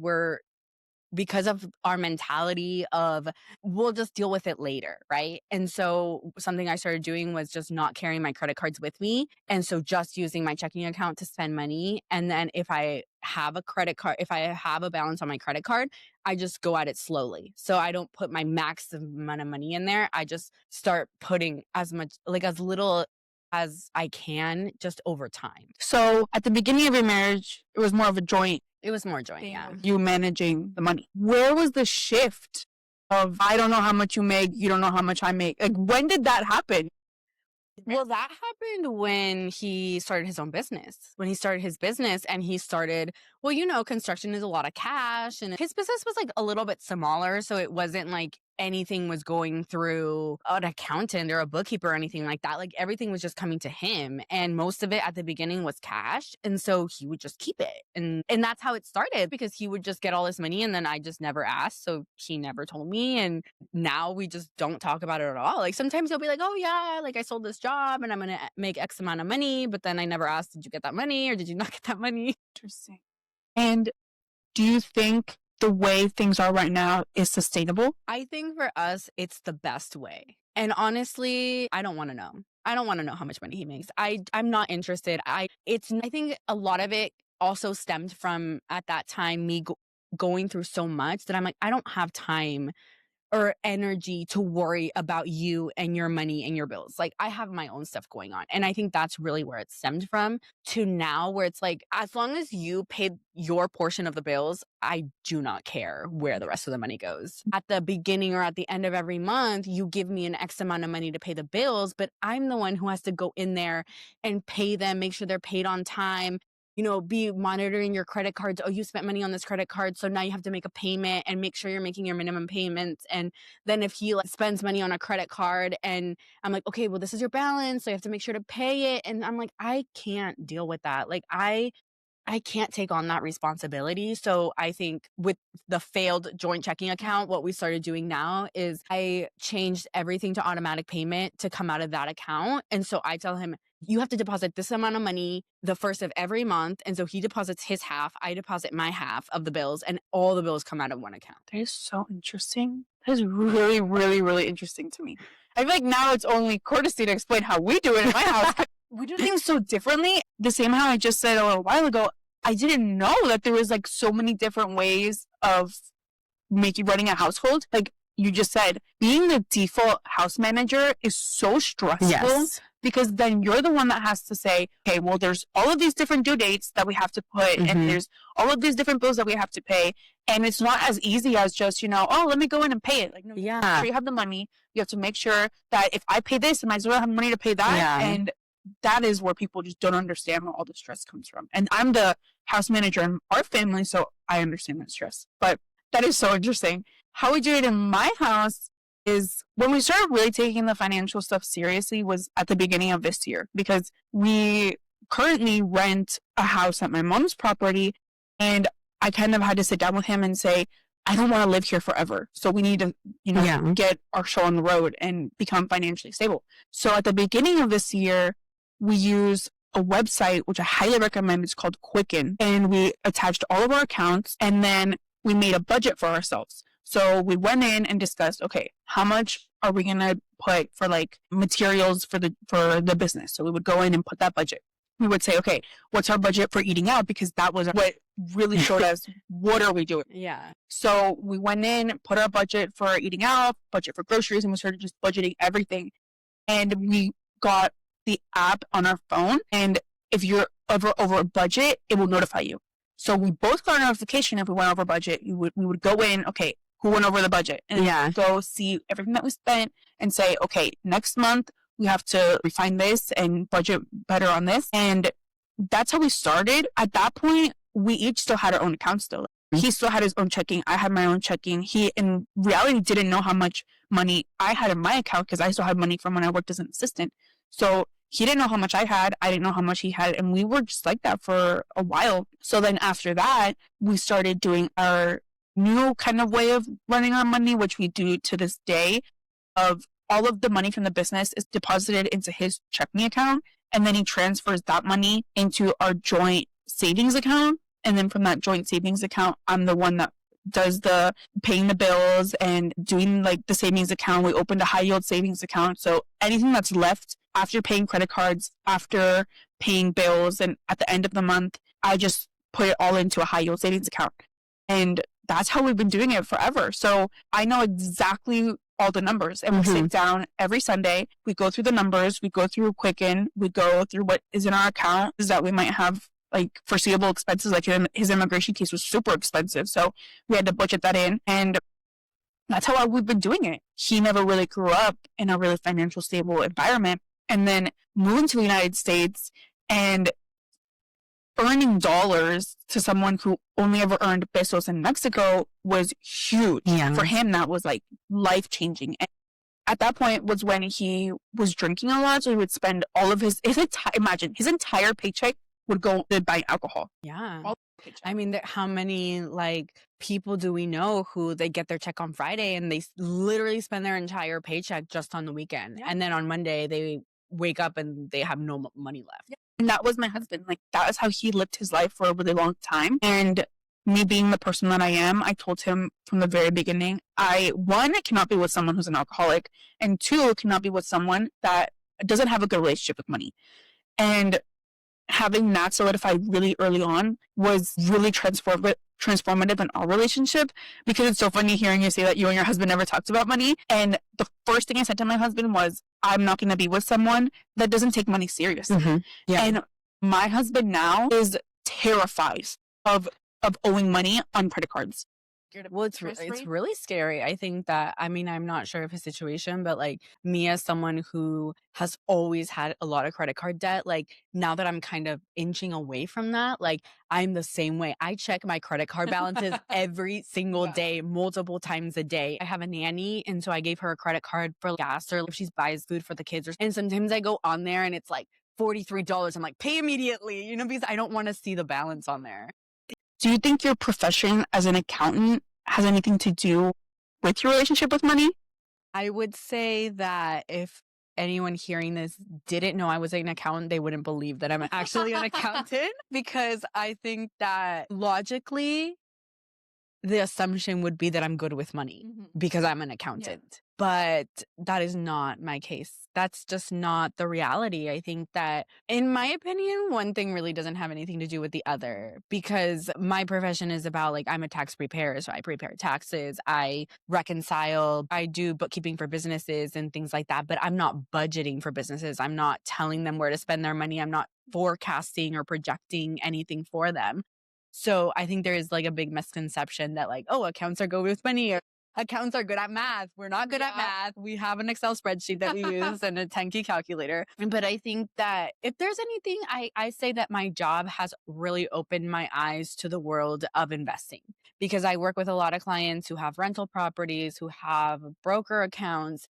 of our mentality of we'll just deal with it later, right? And so something I started doing was just not carrying my credit cards with me. And so just using my checking account to spend money. And then if I have a credit card, if I have a balance on my credit card, I just go at it slowly. So I don't put my max amount of money in there. I just start putting as much, like as little as I can just over time. So at the beginning of your marriage, it was more of a joint It was more joint, thing yeah. with you managing the money. Where was the shift of I don't know how much you make, you don't know how much I make? Like, when did that happen? Well, that happened when he started his own business. When he started his business and he started, well, you know, construction is a lot of cash and his business was like a little bit smaller. So it wasn't like anything was going through an accountant or a bookkeeper or anything like that. Like everything was just coming to him. And most of it at the beginning was cash. And so he would just keep it. And that's how it started because he would just get all this money and then I just never asked. So he never told me. And now we just don't talk about it at all. Like sometimes he'll be like, oh yeah, like I sold this job and I'm going to make X amount of money. But then I never asked, did you get that money or did you not get that money? Interesting. And do you think the way things are right now is sustainable? I think for us, it's the best way. And honestly, I don't want to know. I don't want to know how much money he makes. I'm not interested. I think a lot of it also stemmed from at that time me going through so much that I'm like, I don't have time or energy to worry about you and your money and your bills. Like I have my own stuff going on. And I think that's really where it stemmed from to now where it's like, as long as you paid your portion of the bills, I do not care where the rest of the money goes. At the beginning or at the end of every month, you give me an X amount of money to pay the bills, but I'm the one who has to go in there and pay them, make sure they're paid on time, you know, be monitoring your credit cards. Oh, you spent money on this credit card. So now you have to make a payment and make sure you're making your minimum payments. And then if he like spends money on a credit card and I'm like, okay, well, this is your balance. So you have to make sure to pay it. And I'm like, I can't deal with that. Like I can't take on that responsibility. So I think with the failed joint checking account, what we started doing now is I changed everything to automatic payment to come out of that account. And so I tell him, you have to deposit this amount of money the first of every month. And so he deposits his half, I deposit my half of the bills, and all the bills come out of one account. That is so interesting. That is really, really, really interesting to me. I feel like now it's only courtesy to explain how we do it in my house. We do things so differently. The same how I just said a little while ago, I didn't know that there was like so many different ways of running a household. Like you just said, being the default house manager is so stressful. Yes. Because then you're the one that has to say, okay, well, there's all of these different due dates that we have to put, and there's all of these different bills that we have to pay. And it's not as easy as just, you know, oh, let me go in and pay it. Like, no, Yeah. you have the money. You have to make sure that if I pay this, I might as well have money to pay that. Yeah. And that is where people just don't understand where all the stress comes from. And I'm the house manager in our family, so I understand that stress. But that is so interesting. How we do it in my house is when we started really taking the financial stuff seriously was at the beginning of this year, because we currently rent a house at my mom's property, and I kind of had to sit down with him and say, I don't want to live here forever. So we need to, you know, get our show on the road and become financially stable. So at the beginning of this year, we use a website, which I highly recommend. It's called Quicken. And we attached all of our accounts, and then we made a budget for ourselves. So we went in and discussed, okay, how much are we going to put for like materials for the business? So we would go in and put that budget. We would say, okay, what's our budget for eating out? Because that was what really showed us what are we doing. Yeah. So we went in, put our budget for eating out, budget for groceries, and we started just budgeting everything. And we got the app on our phone, and if you're over a budget, it will notify you. So we both got a notification if we went over budget. We would go in, okay, who went over the budget? And go see everything that we spent and say, okay, next month we have to refine this and budget better on this. And that's how we started. At that point, we each still had our own accounts still. He still had his own checking. I had my own checking. He, in reality, didn't know how much money I had in my account because I still had money from when I worked as an assistant. So he didn't know how much I had. I didn't know how much he had. And we were just like that for a while. So then after that, we started doing our new kind of way of running our money, which we do to this day, of all of the money from the business is deposited into his checking account. And then he transfers that money into our joint savings account. And then from that joint savings account, I'm the one that does the paying the bills and doing like the savings account. We opened a high yield savings account. So anything that's left after paying credit cards, after paying bills, and at the end of the month, I just put it all into a high yield savings account. And that's how we've been doing it forever. So I know exactly all the numbers, and we sit down every Sunday. We go through the numbers. We go through Quicken. We go through what is in our account, is that we might have like foreseeable expenses. Like his immigration case was super expensive, so we had to budget that in. And that's how we've been doing it. He never really grew up in a really financial stable environment, and then moving to the United States and earning dollars to someone who only ever earned pesos in Mexico was huge. Yeah. For him, that was like life-changing. And at that point was when he was drinking a lot, so he would spend all of his entire paycheck would go to buy alcohol. Yeah. All paycheck. I mean, how many like people do we know who they get their check on Friday and they literally spend their entire paycheck just on the weekend? Yeah. And then on Monday, they wake up and they have no money left. Yeah. And that was my husband. Like, that is how he lived his life for a really long time. And me being the person that I am, I told him from the very beginning, I cannot be with someone who's an alcoholic, and 2, cannot be with someone that doesn't have a good relationship with money. And having that solidified really early on was really transformative in our relationship, because it's so funny hearing you say that you and your husband never talked about money. And the first thing I said to my husband was, I'm not going to be with someone that doesn't take money seriously. Yeah. And my husband now is terrified of owing money on credit cards. Well, it's really scary. I think that, I mean, I'm not sure of his situation, but like me as someone who has always had a lot of credit card debt, like now that I'm kind of inching away from that, like I'm the same way. I check my credit card balances every single day, multiple times a day. I have a nanny, and so I gave her a credit card for gas, or if she buys food for the kids, and sometimes I go on there and it's like $43. I'm like, pay immediately, because I don't want to see the balance on there. Do you think your profession as an accountant has anything to do with your relationship with money? I would say that if anyone hearing this didn't know I was an accountant, they wouldn't believe that I'm actually an accountant, because I think that logically, the assumption would be that I'm good with money because I'm an accountant. Yeah. But that is not my case. That's just not the reality. I think that, in my opinion, one thing really doesn't have anything to do with the other, because my profession is about, like, I'm a tax preparer. So I prepare taxes, I reconcile, I do bookkeeping for businesses and things like that. But I'm not budgeting for businesses. I'm not telling them where to spend their money. I'm not forecasting or projecting anything for them. So I think there is like a big misconception that, like, oh, accounts are good with money, or accounts are good at math. We're not good at math. We have an Excel spreadsheet that we use and a 10-key calculator. But I think that if there's anything, I say that my job has really opened my eyes to the world of investing, because I work with a lot of clients who have rental properties, who have broker accounts.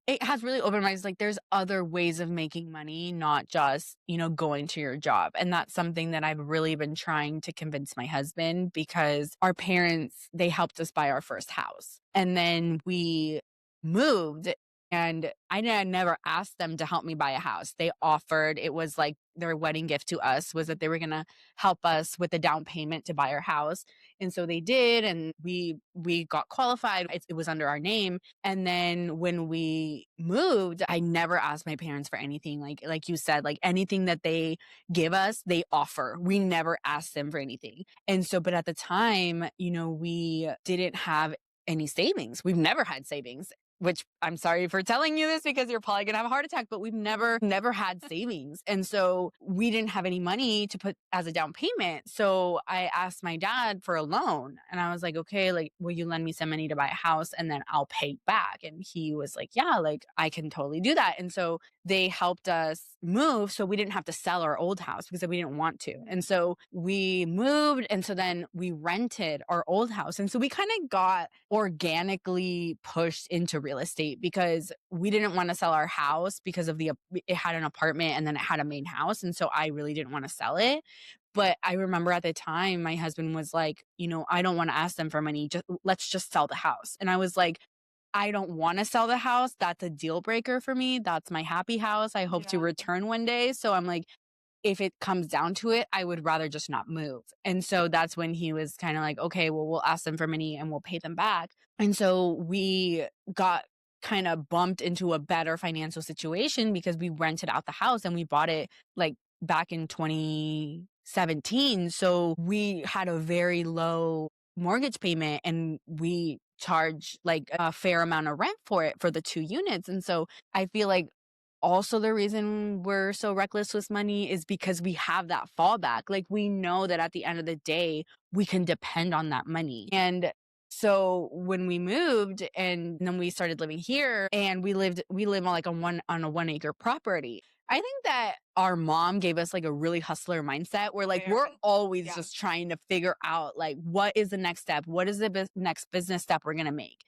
It has really opened my eyes. Like, there's other ways of making money, not just, going to your job. And that's something that I've really been trying to convince my husband, because our parents, they helped us buy our first house. And then we moved, and I never asked them to help me buy a house. They offered, it was like their wedding gift to us was that they were going to help us with the down payment to buy our house. And so they did, and we got qualified. It was under our name. And then when we moved, I never asked my parents for anything. Like you said, like anything that they give us, they offer. We never asked them for anything. And so, but at the time, we didn't have any savings. We've never had savings, which I'm sorry for telling you this, because you're probably gonna have a heart attack, but we've never had savings. And so we didn't have any money to put as a down payment. So I asked my dad for a loan, and I was like, okay, like, will you lend me some money to buy a house and then I'll pay back? And he was like, yeah, like, I can totally do that. And so they helped us move, so we didn't have to sell our old house because we didn't want to. And so we moved, and so then we rented our old house. And so we kind of got organically pushed into real estate, because we didn't want to sell our house because of it had an apartment and then it had a main house. And so I really didn't want to sell it. But I remember at the time, my husband was like, "I don't wanna ask them for money, let's just sell the house." And I was like, "I don't wanna sell the house, that's a deal breaker for me, that's my happy house, I hope to Yeah. return one day." So I'm like, if it comes down to it, I would rather just not move. And so that's when he was kinda like, "Okay, well, we'll ask them for money and we'll pay them back." And so we got kinda bumped into a better financial situation because we rented out the house and we bought it, like, back in 2017. So we had a very low mortgage payment and we charge, like, a fair amount of rent for it for the 2 units. And so I feel like also the reason we're so reckless with money is because we have that fallback. Like, we know that at the end of the day, we can depend on that money. And so when we moved and then we started living here and we live on like on a 1 acre property. I think that our mom gave us like a really hustler mindset where like we're Very. always Yeah. just trying to figure out like what is the next step? What is the next business step we're going to make?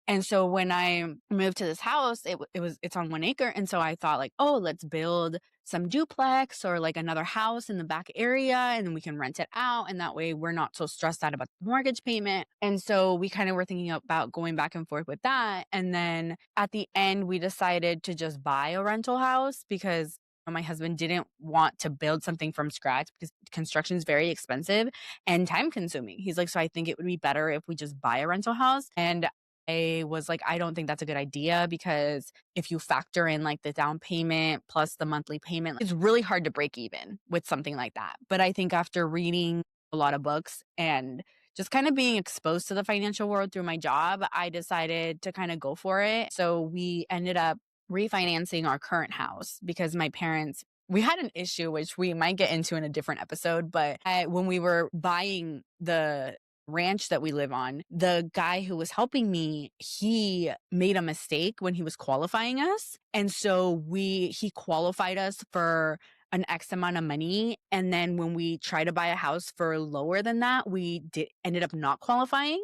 And so when I moved to this house, it's on 1 acre, and so I thought like, oh, let's build some duplex or like another house in the back area, and then we can rent it out, and that way we're not so stressed out about the mortgage payment. And so we kind of were thinking about going back and forth with that, and then at the end we decided to just buy a rental house because my husband didn't want to build something from scratch because construction is very expensive and time consuming. He's like, so I think it would be better if we just buy a rental house. And I was like, I don't think that's a good idea because if you factor in like the down payment plus the monthly payment, it's really hard to break even with something like that. But I think after reading a lot of books and just kind of being exposed to the financial world through my job, I decided to kind of go for it. So we ended up refinancing our current house because my parents, we had an issue which we might get into in a different episode, but when we were buying the ranch that we live on, the guy who was helping me, he made a mistake when he was qualifying us. And so he qualified us for an X amount of money. And then when we tried to buy a house for lower than that, we ended up not qualifying.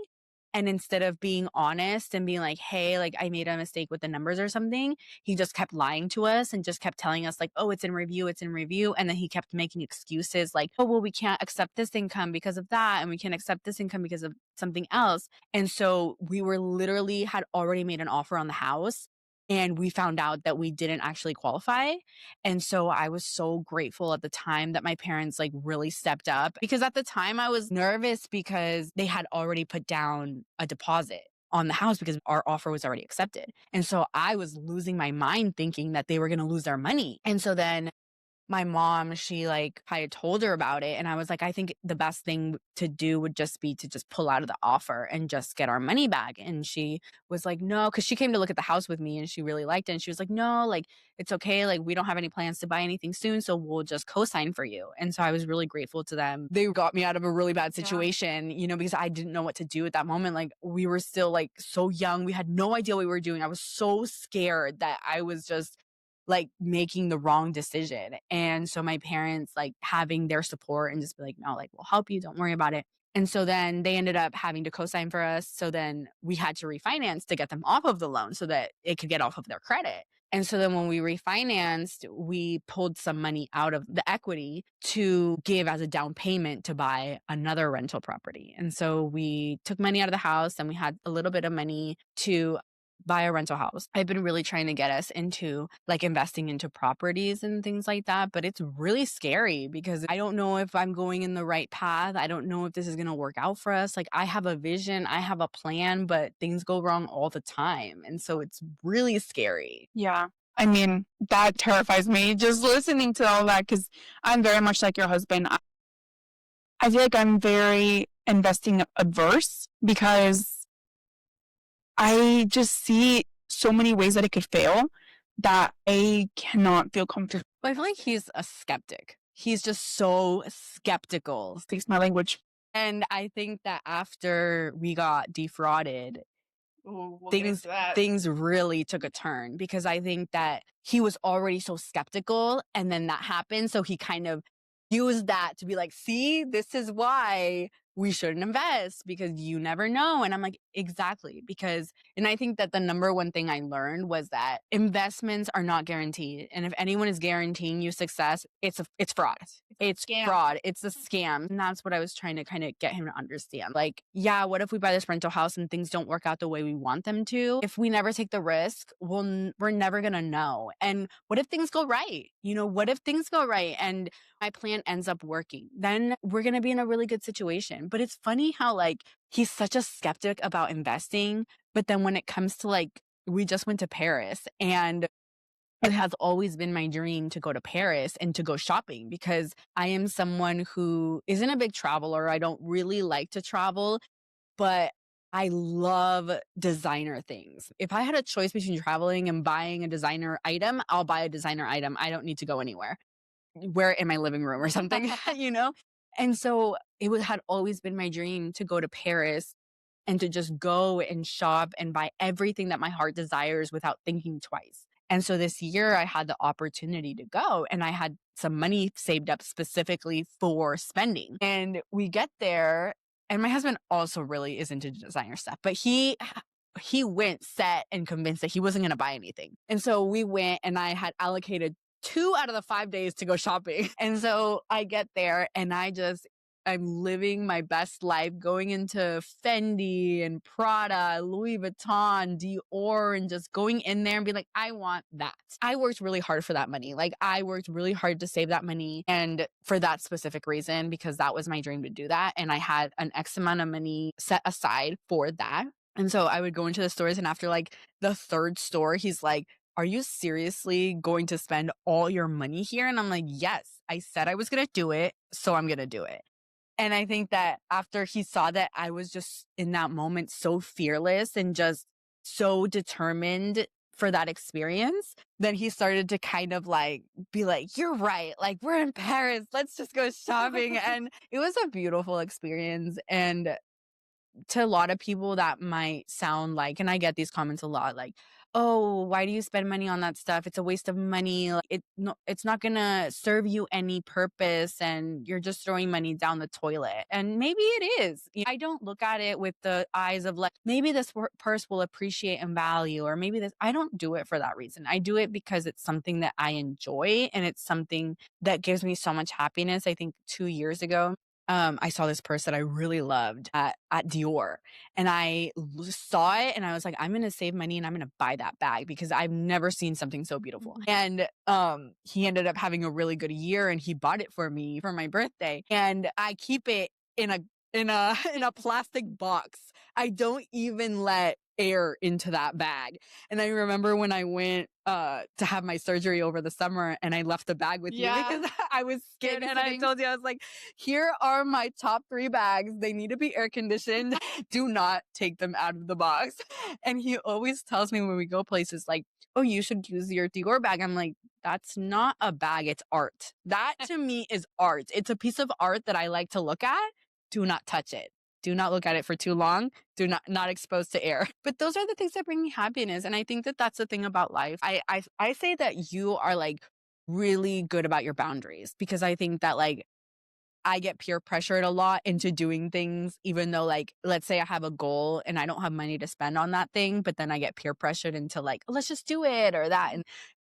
And instead of being honest and being like, hey, like I made a mistake with the numbers or something, he just kept lying to us and just kept telling us, like, oh, it's in review, it's in review. And then he kept making excuses like, oh, well, we can't accept this income because of that. And we can't accept this income because of something else. And so we were literally had already made an offer on the house. And we found out that we didn't actually qualify. And so I was so grateful at the time that my parents like really stepped up because at the time I was nervous because they had already put down a deposit on the house because our offer was already accepted. And so I was losing my mind thinking that they were going to lose their money. And so then my mom, she like, I had told her about it. And I was like, I think the best thing to do would just be to just pull out of the offer and just get our money back. And she was like, no, because she came to look at the house with me and she really liked it. And she was like, no, like, it's okay. Like, we don't have any plans to buy anything soon. So we'll just co sign for you. And so I was really grateful to them. They got me out of a really bad Yeah. situation, because I didn't know what to do at that moment. Like, we were still like so young. We had no idea what we were doing. I was so scared that I was just like making the wrong decision. And so my parents like having their support and just be like, no, like we'll help you. Don't worry about it. And so then they ended up having to co-sign for us. So then we had to refinance to get them off of the loan so that it could get off of their credit. And so then when we refinanced, we pulled some money out of the equity to give as a down payment to buy another rental property. And so we took money out of the house and we had a little bit of money to buy a rental house. I've been really trying to get us into like investing into properties and things like that, but it's really scary because I don't know if I'm going in the right path. I don't know if this is going to work out for us. Like I have a vision, I have a plan, but things go wrong all the time. And so it's really scary. Yeah. I mean, that terrifies me just listening to all that because I'm very much like your husband. I feel like I'm very investing adverse because I just see so many ways that it could fail that I cannot feel comfortable. But I feel like he's a skeptic. He's just so skeptical. Speaks my language. And I think that after we got defrauded, Ooh, we'll get into that. things really took a turn because I think that he was already so skeptical and then that happened. So he kind of used that to be like, see, this is why we shouldn't invest because you never know. And I'm like, exactly. And I think that the number one thing I learned was that investments are not guaranteed. And if anyone is guaranteeing you success, it's fraud. It's fraud. It's a scam. And that's what I was trying to kind of get him to understand. Like, yeah, what if we buy this rental house and things don't work out the way we want them to? If we never take the risk, we're never going to know. And what if things go right? What if things go right and my plan ends up working? Then we're going to be in a really good situation. But it's funny how like he's such a skeptic about investing. But then when it comes to like, we just went to Paris, and it has always been my dream to go to Paris and to go shopping, because I am someone who isn't a big traveler. I don't really like to travel, but I love designer things. If I had a choice between traveling and buying a designer item, I'll buy a designer item. I don't need to go anywhere. Wear it in my living room or something, And so had always been my dream to go to Paris and to just go and shop and buy everything that my heart desires without thinking twice. And so this year I had the opportunity to go, and I had some money saved up specifically for spending. And we get there, and my husband also really is into designer stuff, but he went set and convinced that he wasn't going to buy anything. And so we went, and I had allocated 2 out of the 5 days to go shopping. And so I get there, and I'm living my best life, going into Fendi and Prada, Louis Vuitton, Dior, and just going in there and be like, I want that. I worked really hard for that money. Like, I worked really hard to save that money, and for that specific reason, because that was my dream to do that. And I had an X amount of money set aside for that. And so I would go into the stores, and after like the third store, he's like, are you seriously going to spend all your money here? And I'm like, yes, I said I was going to do it, so I'm going to do it. And I think that after he saw that I was just in that moment so fearless and just so determined for that experience, then he started to kind of like be like, you're right. Like, we're in Paris. Let's just go shopping. And it was a beautiful experience. And to a lot of people that might sound like, and I get these comments a lot, like, oh, why do you spend money on that stuff? It's a waste of money. Like, it's not going to serve you any purpose, and you're just throwing money down the toilet. And maybe it is. I don't look at it with the eyes of like, maybe this purse will appreciate in value, or maybe this. I don't do it for that reason. I do it because it's something that I enjoy, and it's something that gives me so much happiness. I think 2 years ago, I saw this purse that I really loved at Dior, and I saw it, and I was like, I'm going to save money and I'm going to buy that bag because I've never seen something so beautiful. And he ended up having a really good year, and he bought it for me for my birthday, and I keep it in a plastic box. I don't even let air into that bag. And I remember when I went to have my surgery over the summer, and I left the bag with you because I was scared. And I told you, I was like, here are my top 3 bags. They need to be air conditioned. Do not take them out of the box. And he always tells me when we go places like, oh, you should use your Dior bag. I'm like, that's not a bag. It's art. That to me is art. It's a piece of art that I like to look at. Do not touch it. Do not look at it for too long. Do not exposed to air. But those are the things that bring me happiness. And I think that that's the thing about life. I say that you are like really good about your boundaries, because I think that like I get peer pressured a lot into doing things, even though like, let's say I have a goal and I don't have money to spend on that thing, but then I get peer pressured into like, oh, let's just do it or that.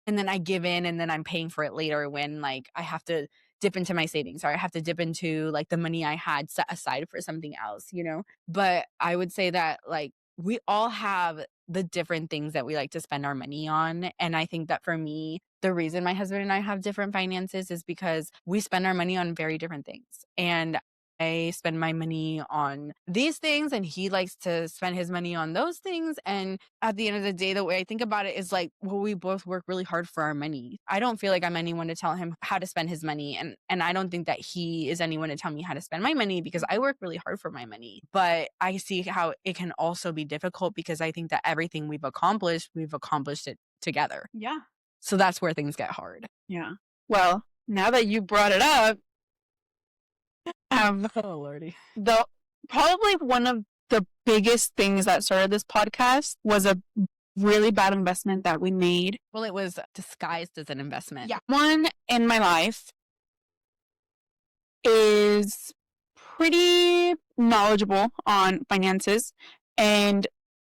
And then I give in, and then I'm paying for it later when like I have to dip into my savings, or I have to dip into like the money I had set aside for something else, But I would say that like we all have the different things that we like to spend our money on. And I think that for me, the reason my husband and I have different finances is because we spend our money on very different things. And I spend my money on these things, and he likes to spend his money on those things. And at the end of the day, the way I think about it is like, well, we both work really hard for our money. I don't feel like I'm anyone to tell him how to spend his money. And I don't think that he is anyone to tell me how to spend my money, because I work really hard for my money. But I see how it can also be difficult, because I think that everything we've accomplished it together. Yeah. So that's where things get hard. Yeah. Well, now that you brought it up, oh Lordy. Probably one of the biggest things that started this podcast was a really bad investment that we made. Well, it was disguised as an investment. Yeah. One in my life is pretty knowledgeable on finances and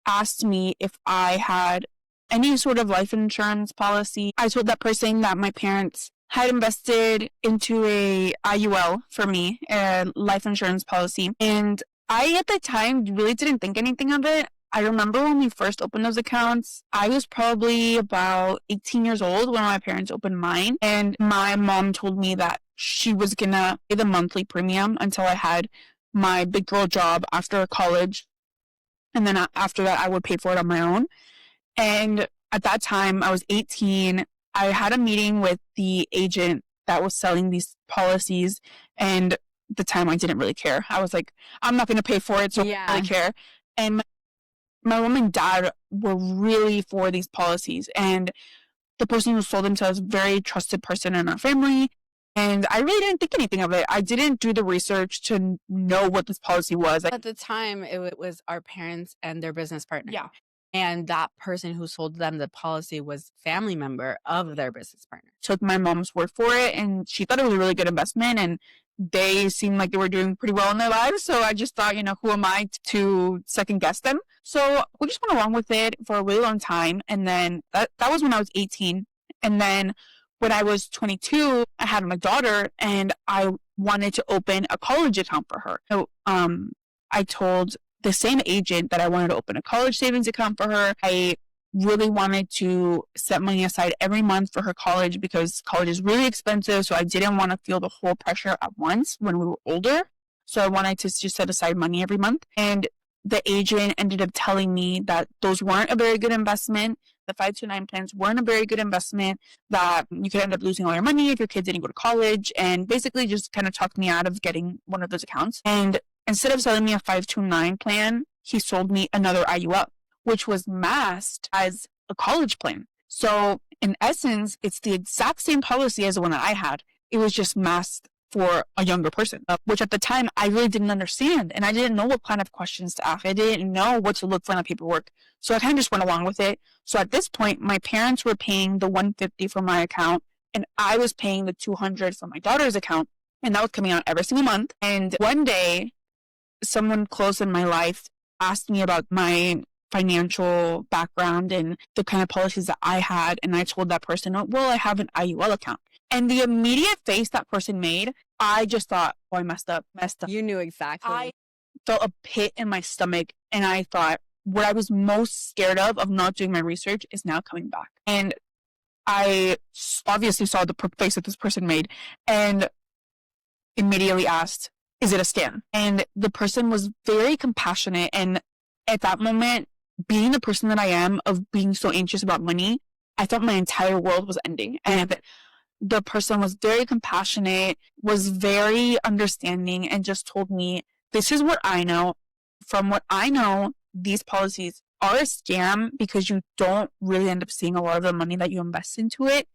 asked me if I had any sort of life insurance policy. I told that person that my parents had invested into a IUL for me, a life insurance policy. And I, at the time, really didn't think anything of it. I remember when we first opened those accounts, I was probably about 18 years old when my parents opened mine. And my mom told me that she was going to pay the monthly premium until I had my big girl job after college. And then after that, I would pay for it on my own. And at that time, I was 18. I had a meeting with the agent that was selling these policies. And at the time, I didn't really care. I was like, I'm not going to pay for it, so I don't really care. And my mom and dad were really for these policies. And the person who sold them to us, very trusted person in our family. And I really didn't think anything of it. I didn't do the research to know what this policy was. At the time, it was our parents and their business partner. Yeah. And that person who sold them the policy was family member of their business partner. Took my mom's word for it, and she thought it was a really good investment, and they seemed like they were doing pretty well in their lives. So I just thought, who am I to second guess them? So we just went along with it for a really long time. And then that was when I was 18. And then when I was 22, I had my daughter, and I wanted to open a college account for her. So I told the same agent that I wanted to open a college savings account for her. I really wanted to set money aside every month for her college because college is really expensive. So I didn't want to feel the whole pressure at once when we were older. So I wanted to just set aside money every month. And the agent ended up telling me that those weren't a very good investment. The 529 plans weren't a very good investment, that you could end up losing all your money if your kids didn't go to college, and basically just kind of talked me out of getting one of those accounts. And instead of selling me a 529 plan, he sold me another IUL, which was masked as a college plan. So in essence, it's the exact same policy as the one that I had. It was just masked for a younger person, which at the time I really didn't understand. And I didn't know what kind of questions to ask. I didn't know what to look for in the paperwork. So I kind of just went along with it. So at this point, my parents were paying the $150 for my account, and I was paying the $200 for my daughter's account. And that was coming out every single month. And one day, someone close in my life asked me about my financial background and the kind of policies that I had. And I told that person, oh, well, I have an IUL account. And the immediate face that person made, I just thought, oh, I messed up. You knew exactly. I felt a pit in my stomach. And I thought, what I was most scared of not doing my research, is now coming back. And I obviously saw the face that this person made and immediately asked, is it a scam? And the person was very compassionate. And at that moment, being the person that I am, of being so anxious about money, I thought my entire world was ending. And the person was very compassionate, was very understanding, and just told me, this is what I know. From what I know, these policies are a scam because you don't really end up seeing a lot of the money that you invest into it.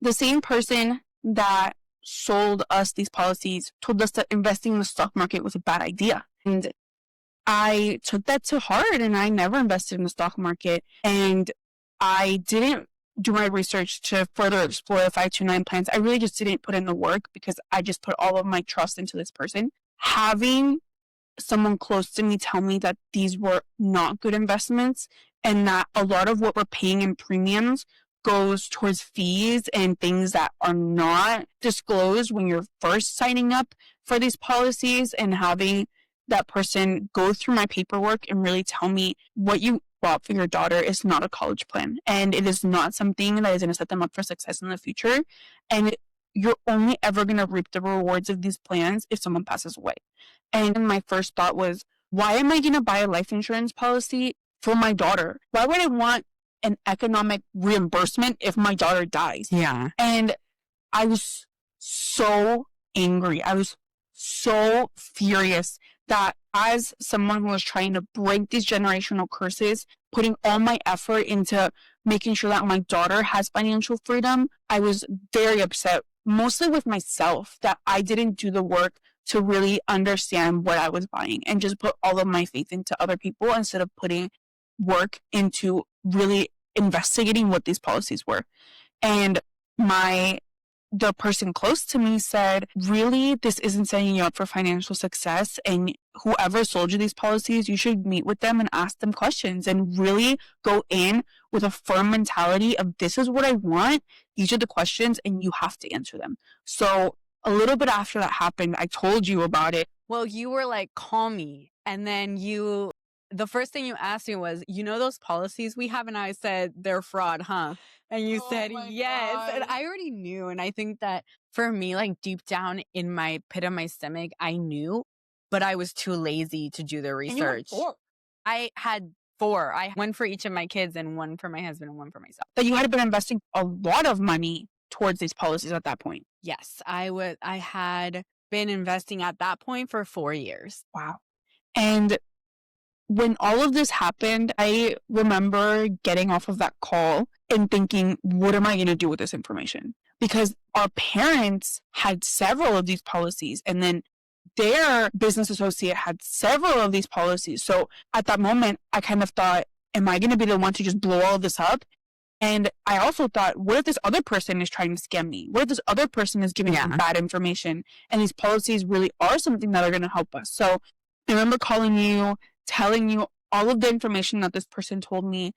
The same person that sold us these policies told us that investing in the stock market was a bad idea. And I took that to heart, and I never invested in the stock market. And I didn't do my research to further explore the 529 plans. I really just didn't put in the work because I just put all of my trust into this person. Having someone close to me tell me that these were not good investments, and that a lot of what we're paying in premiums goes towards fees and things that are not disclosed when you're first signing up for these policies, and having that person go through my paperwork and really tell me what you bought for your daughter is not a college plan, and it is not something that is going to set them up for success in the future. And you're only ever going to reap the rewards of these plans if someone passes away. And my first thought was, why am I going to buy a life insurance policy for my daughter? Why would I want an economic reimbursement if my daughter dies? Yeah. And I was so angry. I was so furious that as someone who was trying to break these generational curses, putting all my effort into making sure that my daughter has financial freedom, I was very upset, mostly with myself, that I didn't do the work to really understand what I was buying and just put all of my faith into other people instead of putting work into really investigating what these policies were. And my the person close to me said, really, this isn't setting you up for financial success. And whoever sold you these policies, you should meet with them and ask them questions and really go in with a firm mentality of, this is what I want. These are the questions and you have to answer them. So a little bit after that happened, I told you about it. Well, you were like, call me. And then the first thing you asked me was, those policies we have? And I said, they're fraud, huh? And you said, yes. God. And I already knew. And I think that for me, like deep down in my pit of my stomach, I knew, but I was too lazy to do the research. I had 4. I one for each of my kids and one for my husband and one for myself. That you had been investing a lot of money towards these policies at that point. Yes, I had been investing at that point for 4 years. Wow. And when all of this happened, I remember getting off of that call and thinking, what am I going to do with this information? Because our parents had several of these policies, and then their business associate had several of these policies. So at that moment, I kind of thought, am I going to be the one to just blow all of this up? And I also thought, what if this other person is trying to scam me? What if this other person is giving me bad information? And these policies really are something that are going to help us. So I remember calling you, telling you all of the information that this person told me.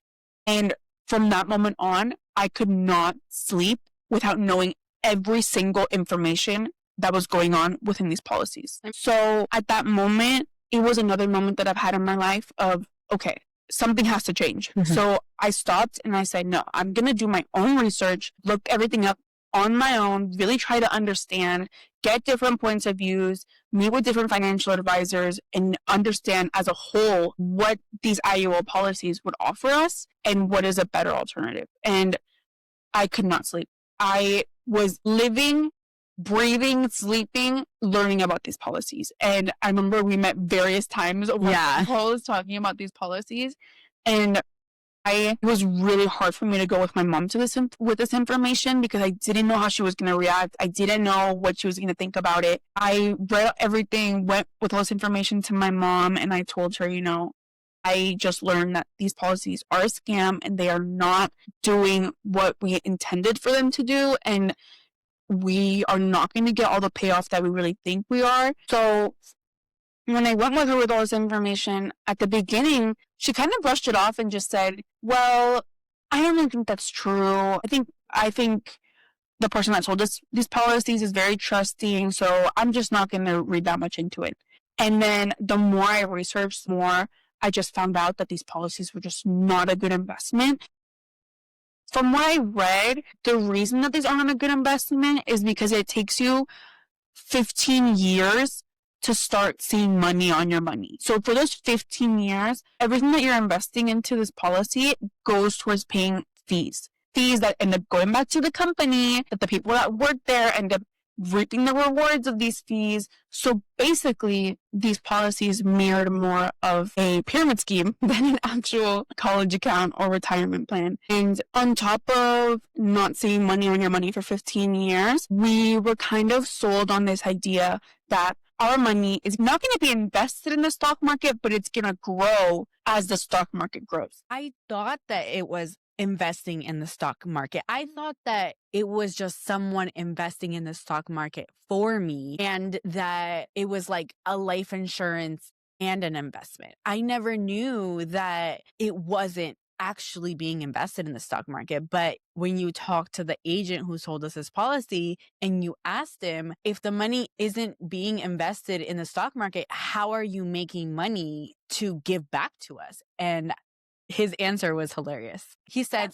And from that moment on, I could not sleep without knowing every single information that was going on within these policies. So at that moment, it was another moment that I've had in my life of, okay, something has to change. Mm-hmm. So I stopped and I said, no, I'm going to do my own research, look everything up on my own, really try to understand, get different points of views, meet with different financial advisors, and understand as a whole what these IUL policies would offer us and what is a better alternative. And I could not sleep. I was living, breathing, sleeping, learning about these policies. And I remember we met various times over calls talking about these policies. And it was really hard for me to go with my mom to with this information because I didn't know how she was going to react. I didn't know what she was going to think about it. I read everything, went with all this information to my mom, and I told her, I just learned that these policies are a scam and they are not doing what we intended for them to do. And we are not going to get all the payoff that we really think we are. So when I went with her with all this information, at the beginning, she kind of brushed it off and just said, well, I don't really think that's true. I think the person that sold us these policies is very trusting, so I'm just not going to read that much into it. And then the more I researched, more I just found out that these policies were just not a good investment. From what I read, the reason that these aren't a good investment is because it takes you 15 years to start seeing money on your money. So for those 15 years, everything that you're investing into this policy goes towards paying fees. Fees that end up going back to the company, that the people that work there end up reaping the rewards of these fees. So basically, these policies mirrored more of a pyramid scheme than an actual college account or retirement plan. And on top of not seeing money on your money for 15 years, we were kind of sold on this idea that our money is not going to be invested in the stock market, but it's going to grow as the stock market grows. I thought that it was investing in the stock market. I thought that it was just someone investing in the stock market for me and that it was like a life insurance and an investment. I never knew that it wasn't actually being invested in the stock market. But when you talk to the agent who sold us this policy and you asked him, if the money isn't being invested in the stock market, how are you making money to give back to us? And his answer was hilarious. He said,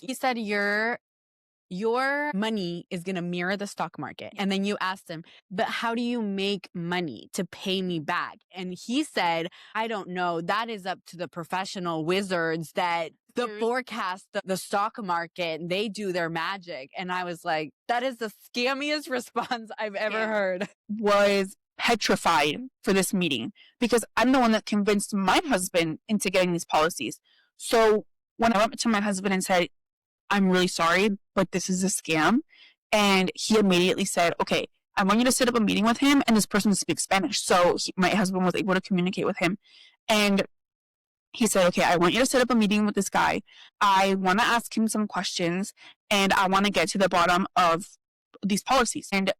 your money is going to mirror the stock market. And then you asked him, but how do you make money to pay me back? And he said, I don't know. That is up to the professional wizards that forecast the stock market. They do their magic. And I was like, that is the scammiest response I've ever heard. Was petrified for this meeting because I'm the one that convinced my husband into getting these policies. So when I went to my husband and said, I'm really sorry, but this is a scam. And he immediately said, okay, I want you to set up a meeting with him and this person speaks Spanish. So my husband was able to communicate with him. And he said, okay, I want you to set up a meeting with this guy. I want to ask him some questions and I want to get to the bottom of these policies. And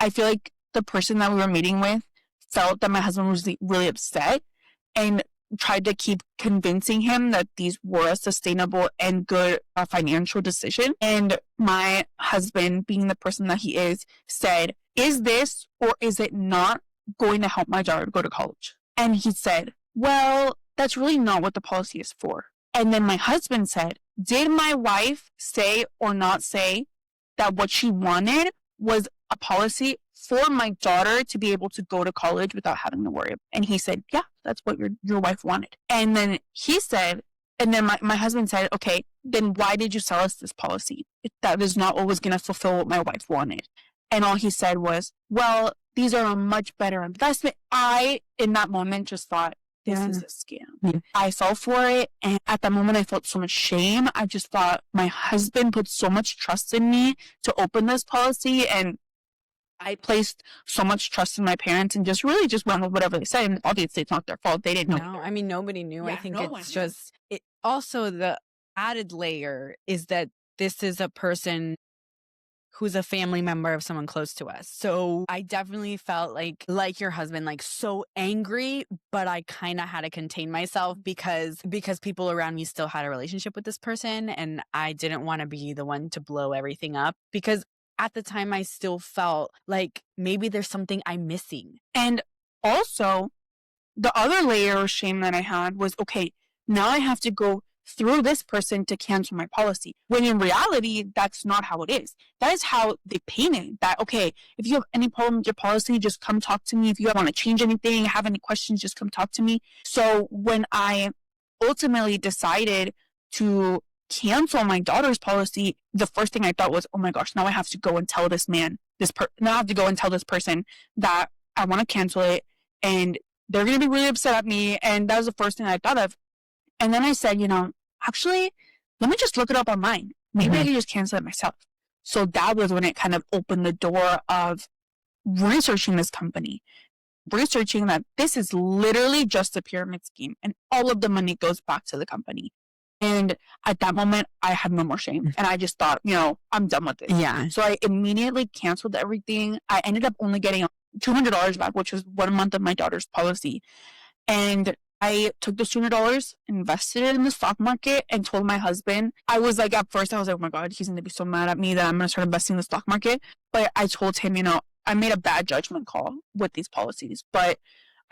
I feel like the person that we were meeting with felt that my husband was really upset and tried to keep convincing him that these were a sustainable and good financial decision. And my husband, being the person that he is, said, is this or is it not going to help my daughter go to college? And he said, well, that's really not what the policy is for. And then my husband said, did my wife say or not say that what she wanted was a policy for my daughter to be able to go to college without having to worry? And he said, yeah, that's what your wife wanted. And then he said, and then my husband said, okay, then why did you sell us this policy? That is not always going to fulfill what my wife wanted. And all he said was, well, these are a much better investment. I, in that moment, just thought, this is a scam. Yeah. I fell for it. And at that moment, I felt so much shame. I just thought my husband put so much trust in me to open this policy. And I placed so much trust in my parents and just really just went with whatever they said. And obviously, it's not their fault. They didn't know. No, I mean, nobody knew. Yeah, I think no it's one just, it also the added layer is that this is a person who's a family member of someone close to us. So I definitely felt like your husband, like so angry, but I kind of had to contain myself because people around me still had a relationship with this person. And I didn't want to be the one to blow everything up because at the time I still felt like maybe there's something I'm missing. And also the other layer of shame that I had was, okay, now I have to go through this person to cancel my policy. When in reality, that's not how it is. That is how they paint it. That, okay, if you have any problem with your policy, just come talk to me. If you want to change anything, have any questions, just come talk to me. So when I ultimately decided to cancel my daughter's policy, the first thing I thought was, oh my gosh, now I have to go and tell this man, now I have to go and tell this person that I want to cancel it and they're going to be really upset at me. And that was the first thing I thought of. And then I said, actually, let me just look it up online. Maybe I can just cancel it myself. So that was when it kind of opened the door of researching this company, researching that this is literally just a pyramid scheme and all of the money goes back to the company. And at that moment, I had no more shame. And I just thought, I'm done with this. Yeah. So I immediately canceled everything. I ended up only getting $200 back, which was 1 month of my daughter's policy. And I took the $200, invested it in the stock market, and told my husband. I was like, at first, I was like, oh my God, he's going to be so mad at me that I'm going to start investing in the stock market. But I told him, I made a bad judgment call with these policies. But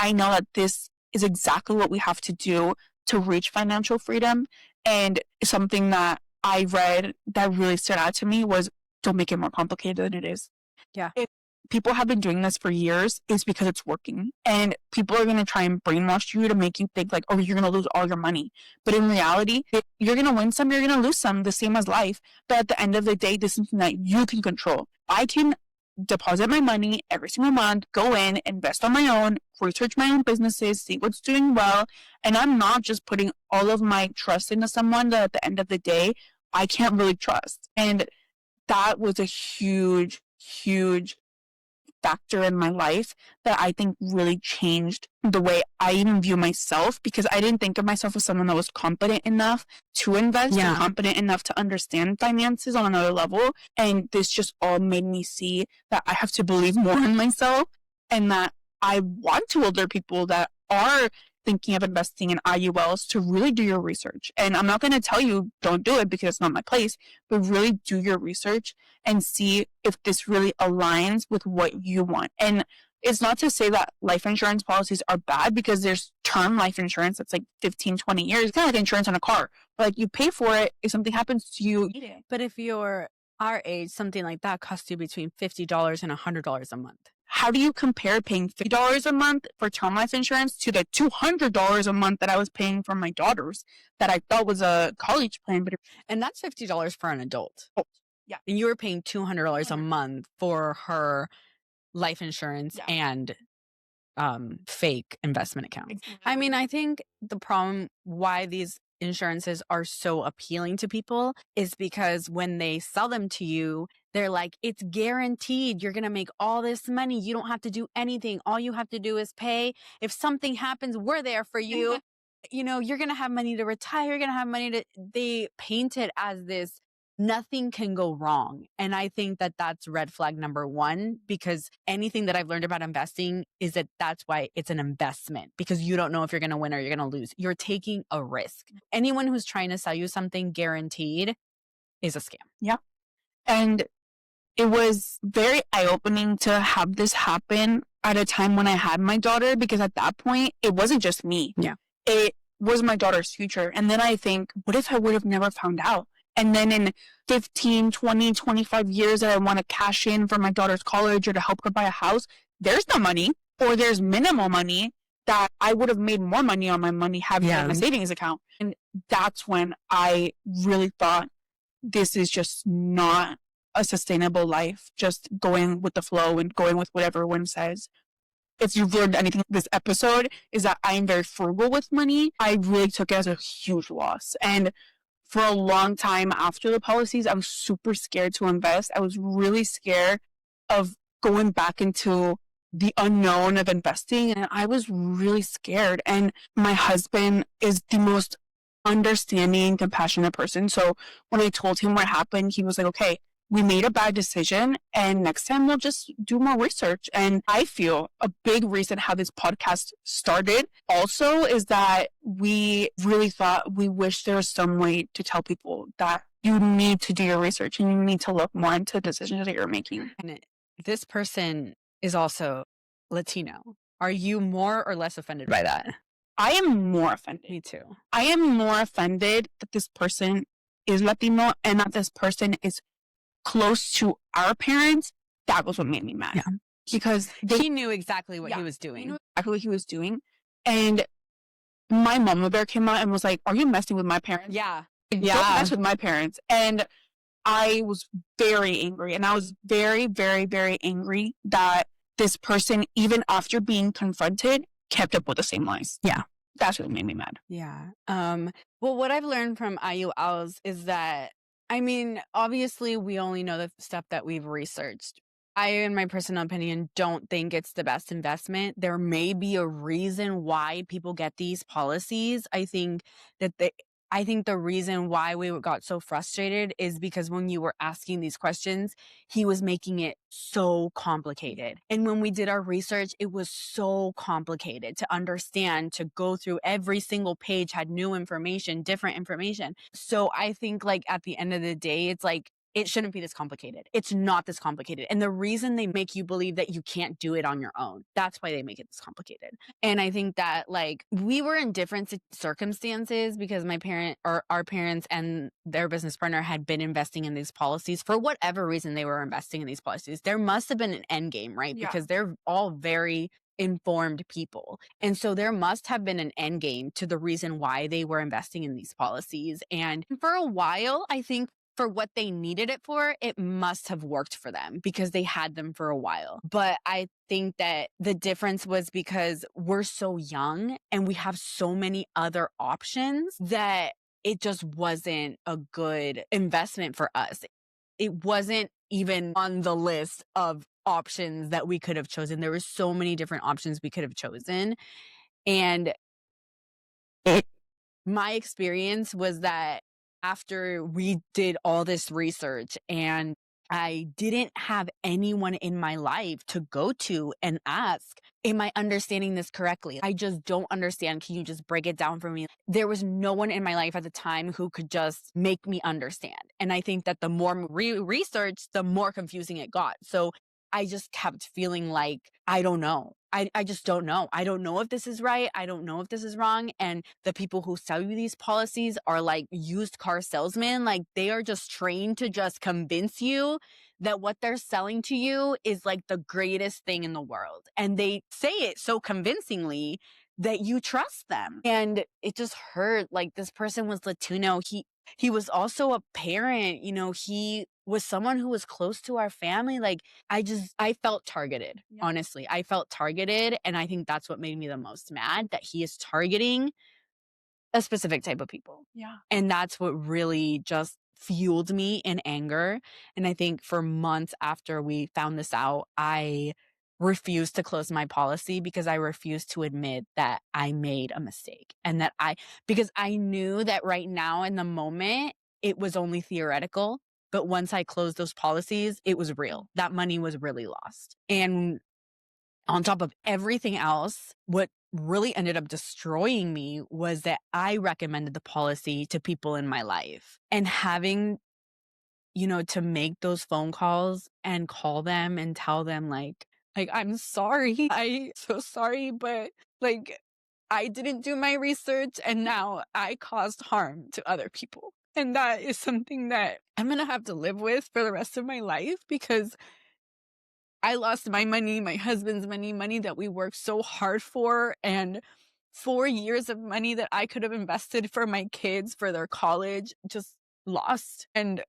I know that this is exactly what we have to do to reach financial freedom. And something that I read that really stood out to me was, don't make it more complicated than it is. Yeah. If people have been doing this for years, it's because it's working. And people are going to try and brainwash you to make you think like, oh, you're going to lose all your money. But in reality, you're going to win some, you're going to lose some, the same as life. But at the end of the day, this is something that you can control. I can deposit my money every single month, go in, invest on my own, research my own businesses, see what's doing well. And I'm not just putting all of my trust into someone that at the end of the day, I can't really trust. And that was a huge, huge factor in my life that I think really changed the way I even view myself, because I didn't think of myself as someone that was competent enough to invest and competent enough to understand finances on another level. And this just all made me see that I have to believe more in myself and that I want to older people that are thinking of investing in IULs to really do your research. And I'm not going to tell you don't do it because it's not my place, but really do your research and see if this really aligns with what you want. And it's not to say that life insurance policies are bad, because there's term life insurance that's like 15, 20 years. It's kind of like insurance on a car. But like, you pay for it. If something happens to you, you need it. But if you're our age, something like that costs you between $50 and $100 a month. How do you compare paying $50 a month for term life insurance to the $200 a month that I was paying for my daughters that I thought was a college plan? And that's $50 for an adult. Oh, yeah. And you were paying $200 a month for her life insurance and fake investment account. Exactly. I mean, I think the problem why these insurances are so appealing to people is because when they sell them to you, they're like, it's guaranteed. You're going to make all this money. You don't have to do anything. All you have to do is pay. If something happens, we're there for you. You're going to have money to retire. You're going to have money to, they paint it as this nothing can go wrong. And I think that that's red flag number one, because anything that I've learned about investing is that that's why it's an investment, because you don't know if you're going to win or you're going to lose. You're taking a risk. Anyone who's trying to sell you something guaranteed is a scam. Yeah. And it was very eye-opening to have this happen at a time when I had my daughter, because at that point, it wasn't just me. Yeah. It was my daughter's future. And then I think, what if I would have never found out? And then in 15, 20, 25 years that I want to cash in for my daughter's college or to help her buy a house, there's no money, or there's minimal money that I would have made more money on my money having it in a savings account. And that's when I really thought, this is just not a sustainable life, just going with the flow and going with what everyone says. If you've learned anything this episode, is that I am very frugal with money. I really took it as a huge loss. And for a long time after the policies, I was super scared to invest. I was really scared of going back into the unknown of investing. And I was really scared. And my husband is the most understanding, compassionate person. So when I told him what happened, he was like, okay, we made a bad decision and next time we'll just do more research. And I feel a big reason how this podcast started also is that we really thought, we wish there was some way to tell people that you need to do your research and you need to look more into decisions that you're making. And this person is also Latino. Are you more or less offended by that? I am more offended. Me too. I am more offended that this person is Latino and that this person is close to our parents. That was what made me mad. Yeah. Because he knew exactly what he was doing. He knew exactly what he was doing. And my mama bear came out and was like, are you messing with my parents? Yeah. Don't mess with my parents. And I was very angry. And I was very, very, very angry that this person, even after being confronted, kept up with the same lies. Yeah. That's what made me mad. Yeah. Well, what I've learned from IULs is that, I mean, obviously we only know the stuff that we've researched. I, in my personal opinion, don't think it's the best investment. There may be a reason why people get these policies. I think the reason why we got so frustrated is because when you were asking these questions, he was making it so complicated. And when we did our research, it was so complicated to understand, to go through every single page, had new information, different information. So I think like at the end of the day, it's like, it shouldn't be this complicated. It's not this complicated. And the reason they make you believe that you can't do it on your own, that's why they make it this complicated. And I think that like we were in different circumstances because our parents and their business partner had been investing in these policies for whatever reason they were investing in these policies. There must have been an end game, right? Yeah. Because they're all very informed people. And so there must have been an end game to the reason why they were investing in these policies. And for a while, I think for what they needed it for, it must have worked for them because they had them for a while. But I think that the difference was because we're so young and we have so many other options that it just wasn't a good investment for us. It wasn't even on the list of options that we could have chosen. There were so many different options we could have chosen. And my experience was that after we did all this research and I didn't have anyone in my life to go to and ask, am I understanding this correctly? I just don't understand. Can you just break it down for me? There was no one in my life at the time who could just make me understand. And I think that the more we researched, the more confusing it got. So I just kept feeling like, I don't know. I just don't know. I don't know if this is right. I don't know if this is wrong. And the people who sell you these policies are like used car salesmen. Like they are just trained to just convince you that what they're selling to you is like the greatest thing in the world. And they say it so convincingly that you trust them. And it just hurt. Like this person was Latino. He was also a parent, he was someone who was close to our family. Like I felt targeted. Yeah. Honestly, I felt targeted. And I think that's what made me the most mad, that he is targeting a specific type of people. Yeah. And that's what really just fueled me in anger. And I think for months after we found this out, I refused to close my policy because I refused to admit that I made a mistake and because I knew that right now in the moment, it was only theoretical But once I closed those policies, it was real. That money was really lost. And on top of everything else, what really ended up destroying me was that I recommended the policy to people in my life. And having, to make those phone calls and call them and tell them like, I'm sorry. I'm so sorry, but like, I didn't do my research and now I caused harm to other people. And that is something that I'm going to have to live with for the rest of my life, because I lost my money, my husband's money that we worked so hard for, and 4 years of money that I could have invested for my kids for their college, just lost. And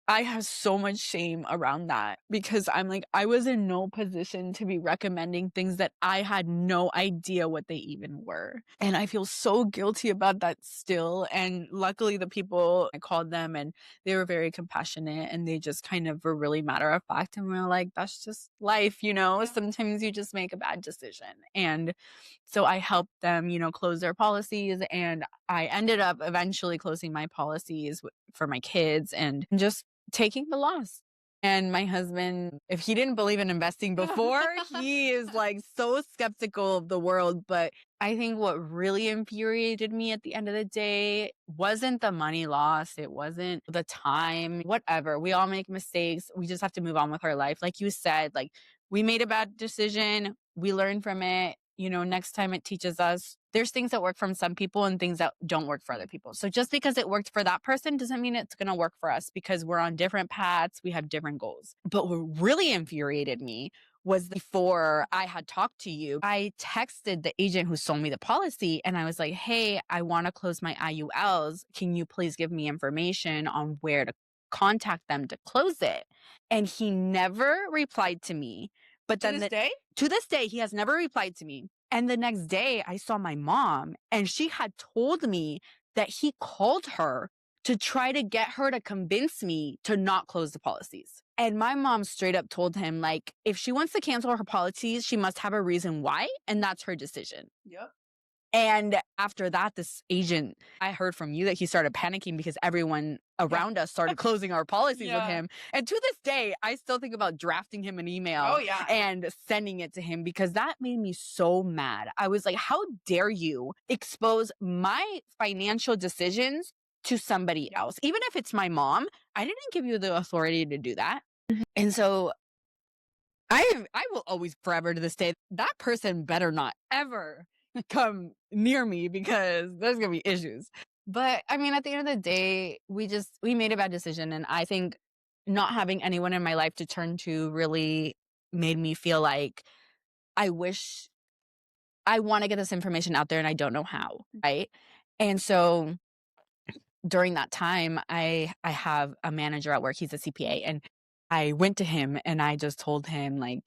I have so much shame around that, because I'm like, I was in no position to be recommending things that I had no idea what they even were. And I feel so guilty about that still. And luckily, the people, I called them and they were very compassionate, and they just kind of were really matter of fact. And we're like, that's just life, sometimes you just make a bad decision. And so I helped them, close their policies, and I ended up eventually closing my policies for my kids and just taking the loss. And my husband, if he didn't believe in investing before, he is like so skeptical of the world. But I think what really infuriated me at the end of the day wasn't the money loss. It wasn't the time, whatever. We all make mistakes. We just have to move on with our life. Like you said, like, we made a bad decision. We learned from it. Next time it teaches us there's things that work for some people and things that don't work for other people. So just because it worked for that person doesn't mean it's going to work for us, because we're on different paths. We have different goals. But what really infuriated me was before I had talked to you, I texted the agent who sold me the policy and I was like, hey, I want to close my IULs. Can you please give me information on where to contact them to close it? And he never replied to me. But then to this day, he has never replied to me. And the next day I saw my mom, and she had told me that he called her to try to get her to convince me to not close the policies. And my mom straight up told him, like, if she wants to cancel her policies, she must have a reason why. And that's her decision. Yep. And after that, this agent, I heard from you that he started panicking because everyone around us started closing our policies with him. And to this day, I still think about drafting him an email and sending it to him, because that made me so mad. I was like, how dare you expose my financial decisions to somebody else? Even if it's my mom, I didn't give you the authority to do that. And so I will always, forever to this day, that person better not ever come near me, because there's gonna be issues. But I mean, at the end of the day, we made a bad decision. And I think not having anyone in my life to turn to really made me feel like I wish I want to get this information out there and I don't know how. Right. And so during that time, I have a manager at work. He's a CPA, and I went to him and I just told him, like,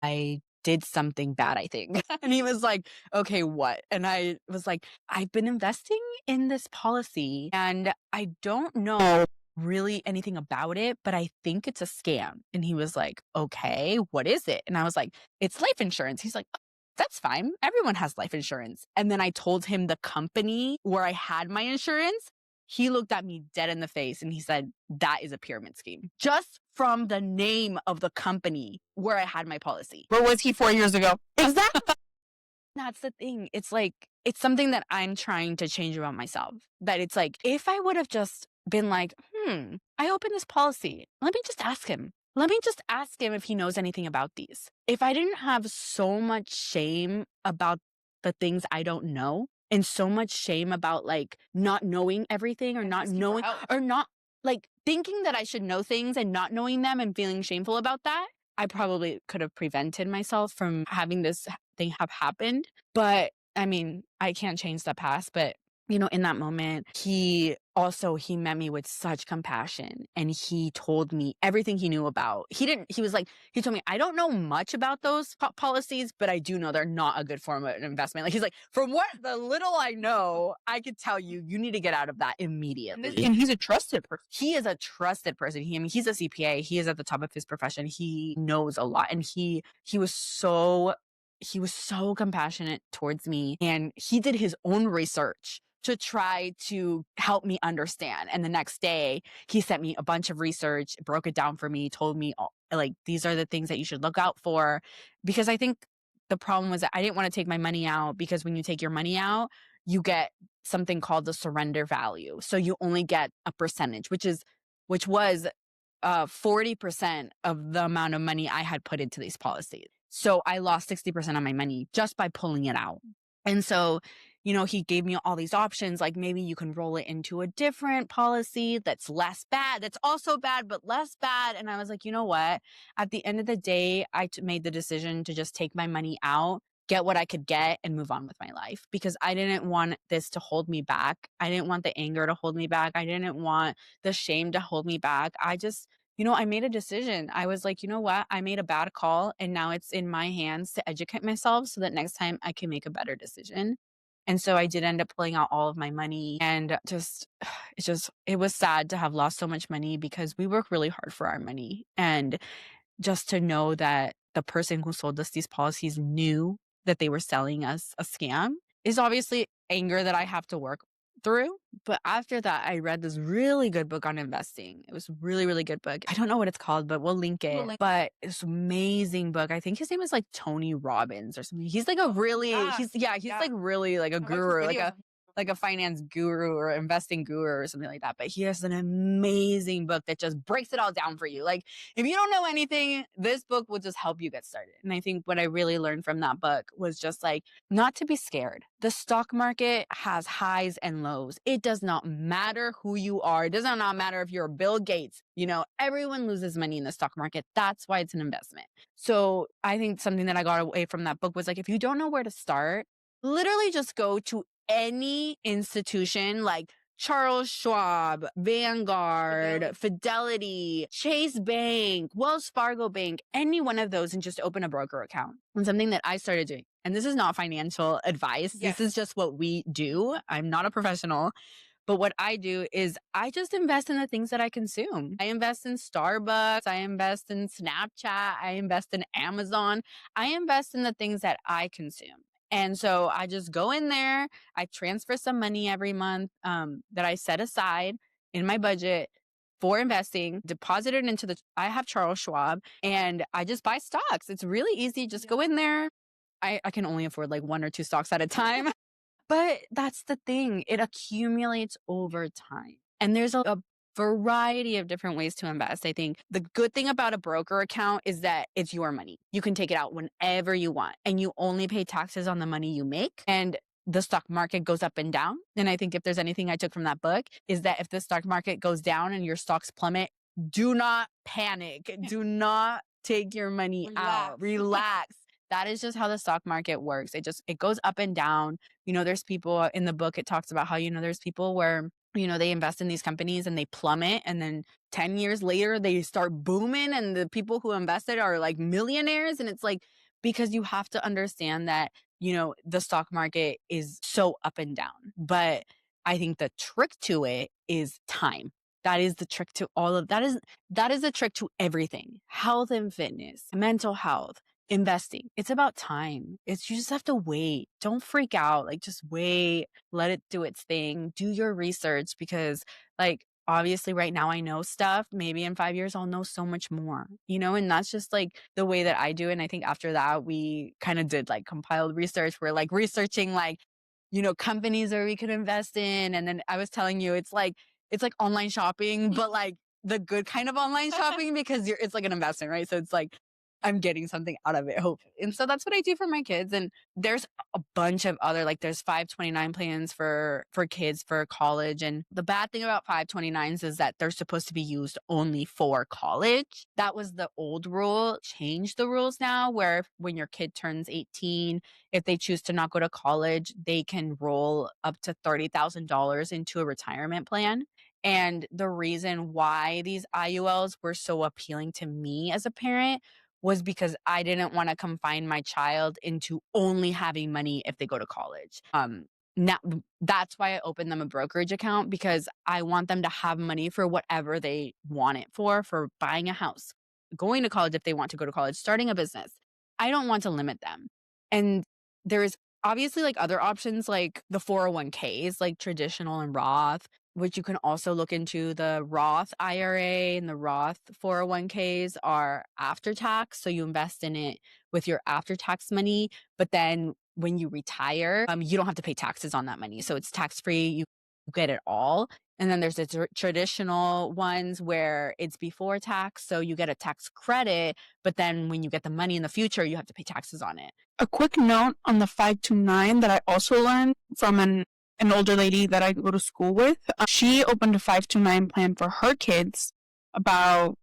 I did something bad, I think. And he was like, okay, what? And I was like, I've been investing in this policy and I don't know really anything about it, but I think it's a scam. And he was like, okay, what is it? And I was like, it's life insurance. He's like, that's fine. Everyone has life insurance. And then I told him the company where I had my insurance. He looked at me dead in the face and he said, that is a pyramid scheme. Just from the name of the company where I had my policy. Where was he 4 years ago? Exactly. That's the thing. It's like, it's something that I'm trying to change about myself. That it's like, if I would have just been like, I opened this policy. Let me just ask him. Let me just ask him if he knows anything about these. If I didn't have so much shame about the things I don't know, and so much shame about like not knowing everything, or not knowing, or not like thinking that I should know things and not knowing them and feeling shameful about that, I probably could have prevented myself from having this thing have happened. But I mean, I can't change the past, but in that moment, he met me with such compassion, and he told me everything he knew about. He told me, I don't know much about those policies, but I do know they're not a good form of investment. Like, he's like, from what the little I know, I could tell you, you need to get out of that immediately. And he's a trusted person. He is a trusted person. He's a CPA. He is at the top of his profession. He knows a lot. And he was so compassionate towards me, and he did his own research to try to help me understand. And the next day, he sent me a bunch of research, broke it down for me, told me, like, these are the things that you should look out for. Because I think the problem was that I didn't want to take my money out, because when you take your money out, you get something called the surrender value. So you only get a percentage, which was 40% of the amount of money I had put into these policies. So I lost 60% of my money just by pulling it out. And so, he gave me all these options, like maybe you can roll it into a different policy that's less bad, that's also bad, but less bad. And I was like, you know what? At the end of the day, I made the decision to just take my money out, get what I could get, and move on with my life, because I didn't want this to hold me back. I didn't want the anger to hold me back. I didn't want the shame to hold me back. I made a decision. I was like, you know what? I made a bad call, and now it's in my hands to educate myself so that next time I can make a better decision. And so I did end up pulling out all of my money, and it was sad to have lost so much money, because we work really hard for our money. And just to know that the person who sold us these policies knew that they were selling us a scam is obviously anger that I have to work through. But after that, I read this really good book on investing. It was a really, really good book. I don't know what it's called, but we'll link it. But it's an amazing book. I think his name is like Tony Robbins or something. He's like like really like a guru, like a finance guru or investing guru or something like that. But he has an amazing book that just breaks it all down for you. Like, if you don't know anything, this book will just help you get started. And I think what I really learned from that book was just like, not to be scared. The stock market has highs and lows. It does not matter who you are. It does not matter if you're Bill Gates. Everyone loses money in the stock market. That's why it's an investment. So I think something that I got away from that book was like, if you don't know where to start, literally just go to any institution like Charles Schwab, Vanguard, Fidelity, Chase Bank, Wells Fargo Bank, any one of those, and just open a broker account. And something that I started doing, and this is not financial advice, this is just what we do. I'm not a professional. But what I do is I just invest in the things that I consume. I invest in Starbucks. I invest in Snapchat. I invest in Amazon. I invest in the things that I consume. And so I just go in there. I transfer some money every month that I set aside in my budget for investing, deposit it into I have Charles Schwab, and I just buy stocks. It's really easy. Just go in there. I can only afford like 1 or 2 stocks at a time. But that's the thing. It accumulates over time. And there's a variety of different ways to invest. I think the good thing about a broker account is that it's your money. You can take it out whenever you want, and you only pay taxes on the money you make. And the stock market goes up and down. And I think if there's anything I took from that book is that if the stock market goes down and your stocks plummet, do not panic. Do not take your money out. Relax. That is just how the stock market works. It goes up and down. There's people in the book, it talks about how, there's people where, they invest in these companies and they plummet, and then 10 years later they start booming, and the people who invested are like millionaires. And it's like, because you have to understand that, the stock market is so up and down. But I think the trick to it is time. That is the trick to all of that. Is the trick to everything. Health and fitness, mental health, investing. It's about time. You just have to wait. Don't freak out. Like, just wait, let it do its thing. Do your research, because like, obviously right now I know stuff. Maybe in 5 years I'll know so much more, and that's just like the way that I do it. And I think after that we kind of did like compiled research. We're like researching like, companies that we could invest in. And then I was telling you, it's like online shopping, but like the good kind of online shopping, because it's like an investment, right? So it's like, I'm getting something out of it, hopefully. And so that's what I do for my kids. And there's a bunch of other, like there's 529 plans for kids for college. And the bad thing about 529s is that they're supposed to be used only for college. That was the old rule. Change the rules now, where when your kid turns 18, if they choose to not go to college, they can roll up to $30,000 into a retirement plan. And the reason why these IULs were so appealing to me as a parent was because I didn't want to confine my child into only having money if they go to college. Now that's why I opened them a brokerage account, because I want them to have money for whatever they want it for buying a house, going to college if they want to go to college, starting a business. I don't want to limit them. And there is Obviously, like other options like the 401ks, like traditional and Roth, which you can also look into. The Roth IRA and the Roth 401ks are after tax. So you invest in it with your after tax money. But then when you retire, you don't have to pay taxes on that money. So it's tax free. You get it all. And then there's the traditional ones where it's before tax. So you get a tax credit. But then when you get the money in the future, you have to pay taxes on it. A quick note on the 529 that I also learned from an older lady that I go to school with. She opened a 529 plan for her kids about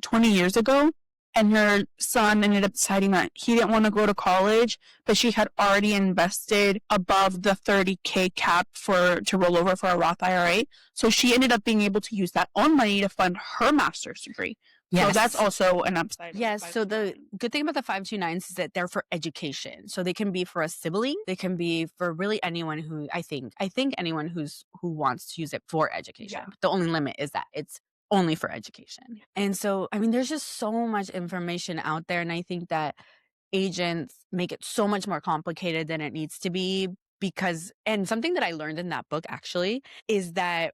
20 years ago. And her son ended up deciding that he didn't want to go to college, but she had already invested above the 30K cap to roll over for a Roth IRA. So she ended up being able to use that own money to fund her master's degree. Yes. So that's also an upside. Yes. So the good thing about the 529s is that they're for education. So they can be for a sibling. They can be for really anyone who I think anyone who wants to use it for education. Yeah. The only limit is that it's only for education. And so, I mean, there's just so much information out there. And I think that agents make it so much more complicated than it needs to be and something that I learned in that book actually is that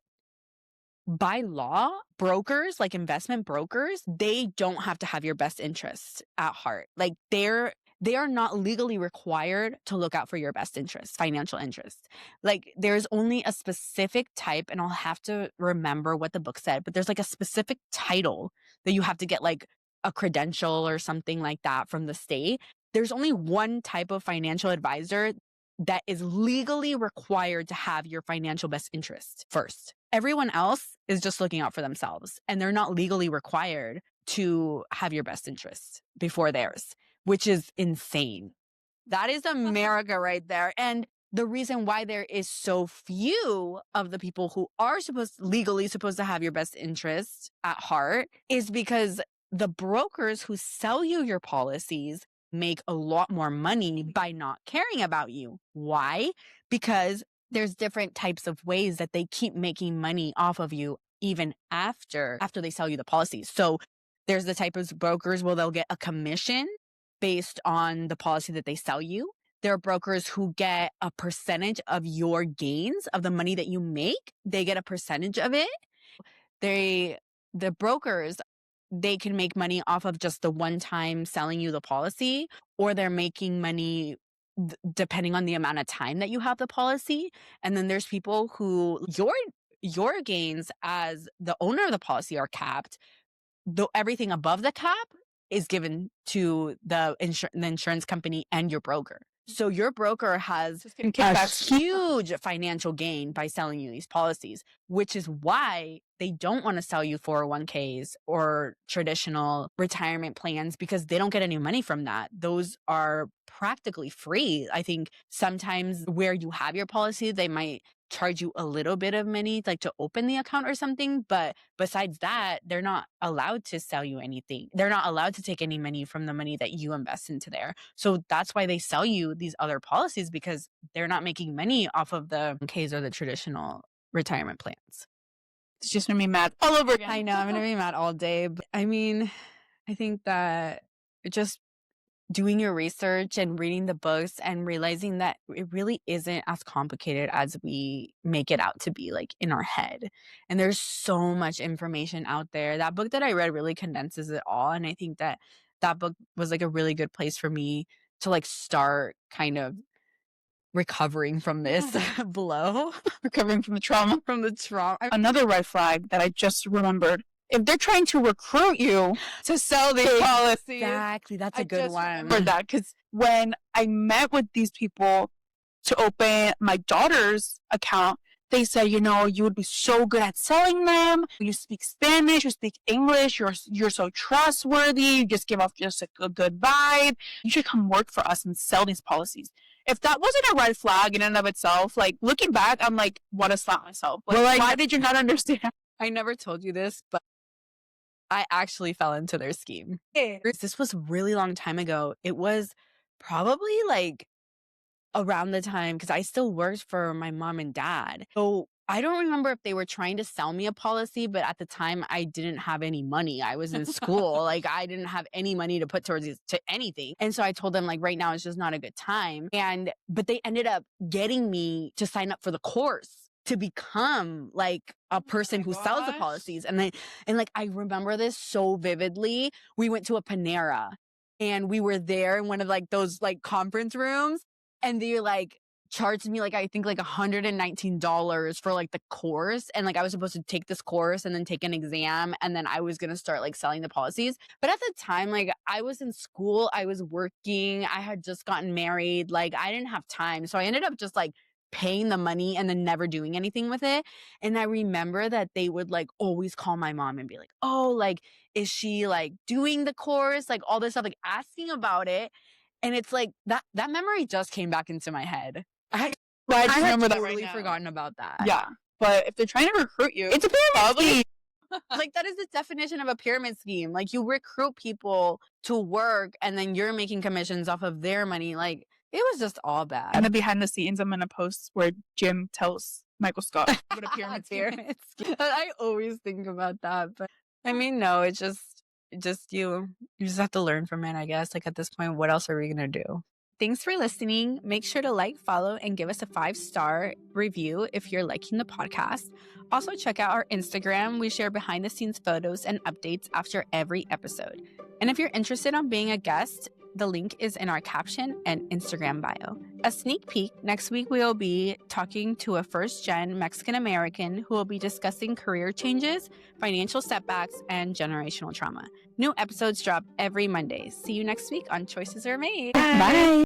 by law, brokers, like investment brokers, they don't have to have your best interests at heart. Like they are not legally required to look out for your best interests, financial interests. Like there's only a specific type, and I'll have to remember what the book said, but there's like a specific title that you have to get like a credential or something like that from the state. There's only one type of financial advisor that is legally required to have your financial best interest first. Everyone else is just looking out for themselves, and they're not legally required to have your best interest before theirs, which is insane. That is America right there. And the reason why there is so few of the people who are legally supposed to have your best interest at heart is because the brokers who sell you your policies make a lot more money by not caring about you. Why? Because there's different types of ways that they keep making money off of you even after they sell you the policies. So there's the type of brokers where they'll get a commission based on the policy that they sell you. There are brokers who get a percentage of your gains of the money that you make. They get a percentage of it. The brokers, they can make money off of just the one time selling you the policy, or they're making money depending on the amount of time that you have the policy. And then there's people who your gains as the owner of the policy are capped. Though everything above the cap is given to the insurance company and your broker. So your broker has a huge financial gain by selling you these policies, which is why they don't want to sell you 401ks or traditional retirement plans, because they don't get any money from that. Those are practically free. I think sometimes where you have your policy, they might charge you a little bit of money like to open the account or something, but besides that, they're not allowed to sell you anything. They're not allowed to take any money from the money that you invest into there. So that's why they sell you these other policies, because they're not making money off of the Ks or the traditional retirement plans. It's just gonna be mad all over again. I know, I'm gonna be mad all day. But I mean, I think that just doing your research and reading the books and realizing that it really isn't as complicated as we make it out to be, like in our head. And there's so much information out there. That book that I read really condenses it all. And I think that book was like a really good place for me to like start kind of recovering from this blow. Recovering from the trauma. Another red flag that I just remembered. If they're trying to recruit you to sell these policies. Exactly. That's a good one. I remember that because when I met with these people to open my daughter's account, they said, you know, you would be so good at selling them. You speak Spanish, you speak English, you're so trustworthy, you just give off just a good vibe. You should come work for us and sell these policies. If that wasn't a red flag in and of itself, like looking back, I'm like, want to slap myself. Like, why did you not understand? I never told you this, but I actually fell into their scheme. This was a really long time ago. It was probably like around the time, because I still worked for my mom and dad. So I don't remember if they were trying to sell me a policy, but at the time I didn't have any money. I was in school. Like I didn't have any money to put towards to anything. And so I told them like right now it's just not a good time. But they ended up getting me to sign up for the course to become like a person who sells the policies. And like I remember this so vividly. We went to a Panera and we were there in one of like those like conference rooms, and they like charged me like I think like $119 for like the course, and like I was supposed to take this course and then take an exam, and then I was gonna start like selling the policies. But at the time, like I was in school, I was working, I had just gotten married, like I didn't have time, so I ended up just like paying the money and then never doing anything with it. And I remember that they would like always call my mom and be like, oh, like is she like doing the course, like all this stuff, like asking about it. And it's like that memory just came back into my head. I just remember that totally forgotten about that. Yeah. But if they're trying to recruit you, it's a pyramid scheme. Like that is the definition of a pyramid scheme. Like you recruit people to work and then you're making commissions off of their money. Like it was just all bad. And then behind the scenes, I'm going to post where Jim tells Michael Scott what a pyramid scheme. I always think about that. But I mean, no, it's just you just have to learn from it, I guess. Like at this point, what else are we going to do? Thanks for listening. Make sure to like, follow, and give us a 5-star review if you're liking the podcast. Also, check out our Instagram. We share behind the scenes photos and updates after every episode. And if you're interested in being a guest, the link is in our caption and Instagram bio. A sneak peek, next week we will be talking to a first-gen Mexican-American who will be discussing career changes, financial setbacks, and generational trauma. New episodes drop every Monday. See you next week on Choices Are Made. Bye.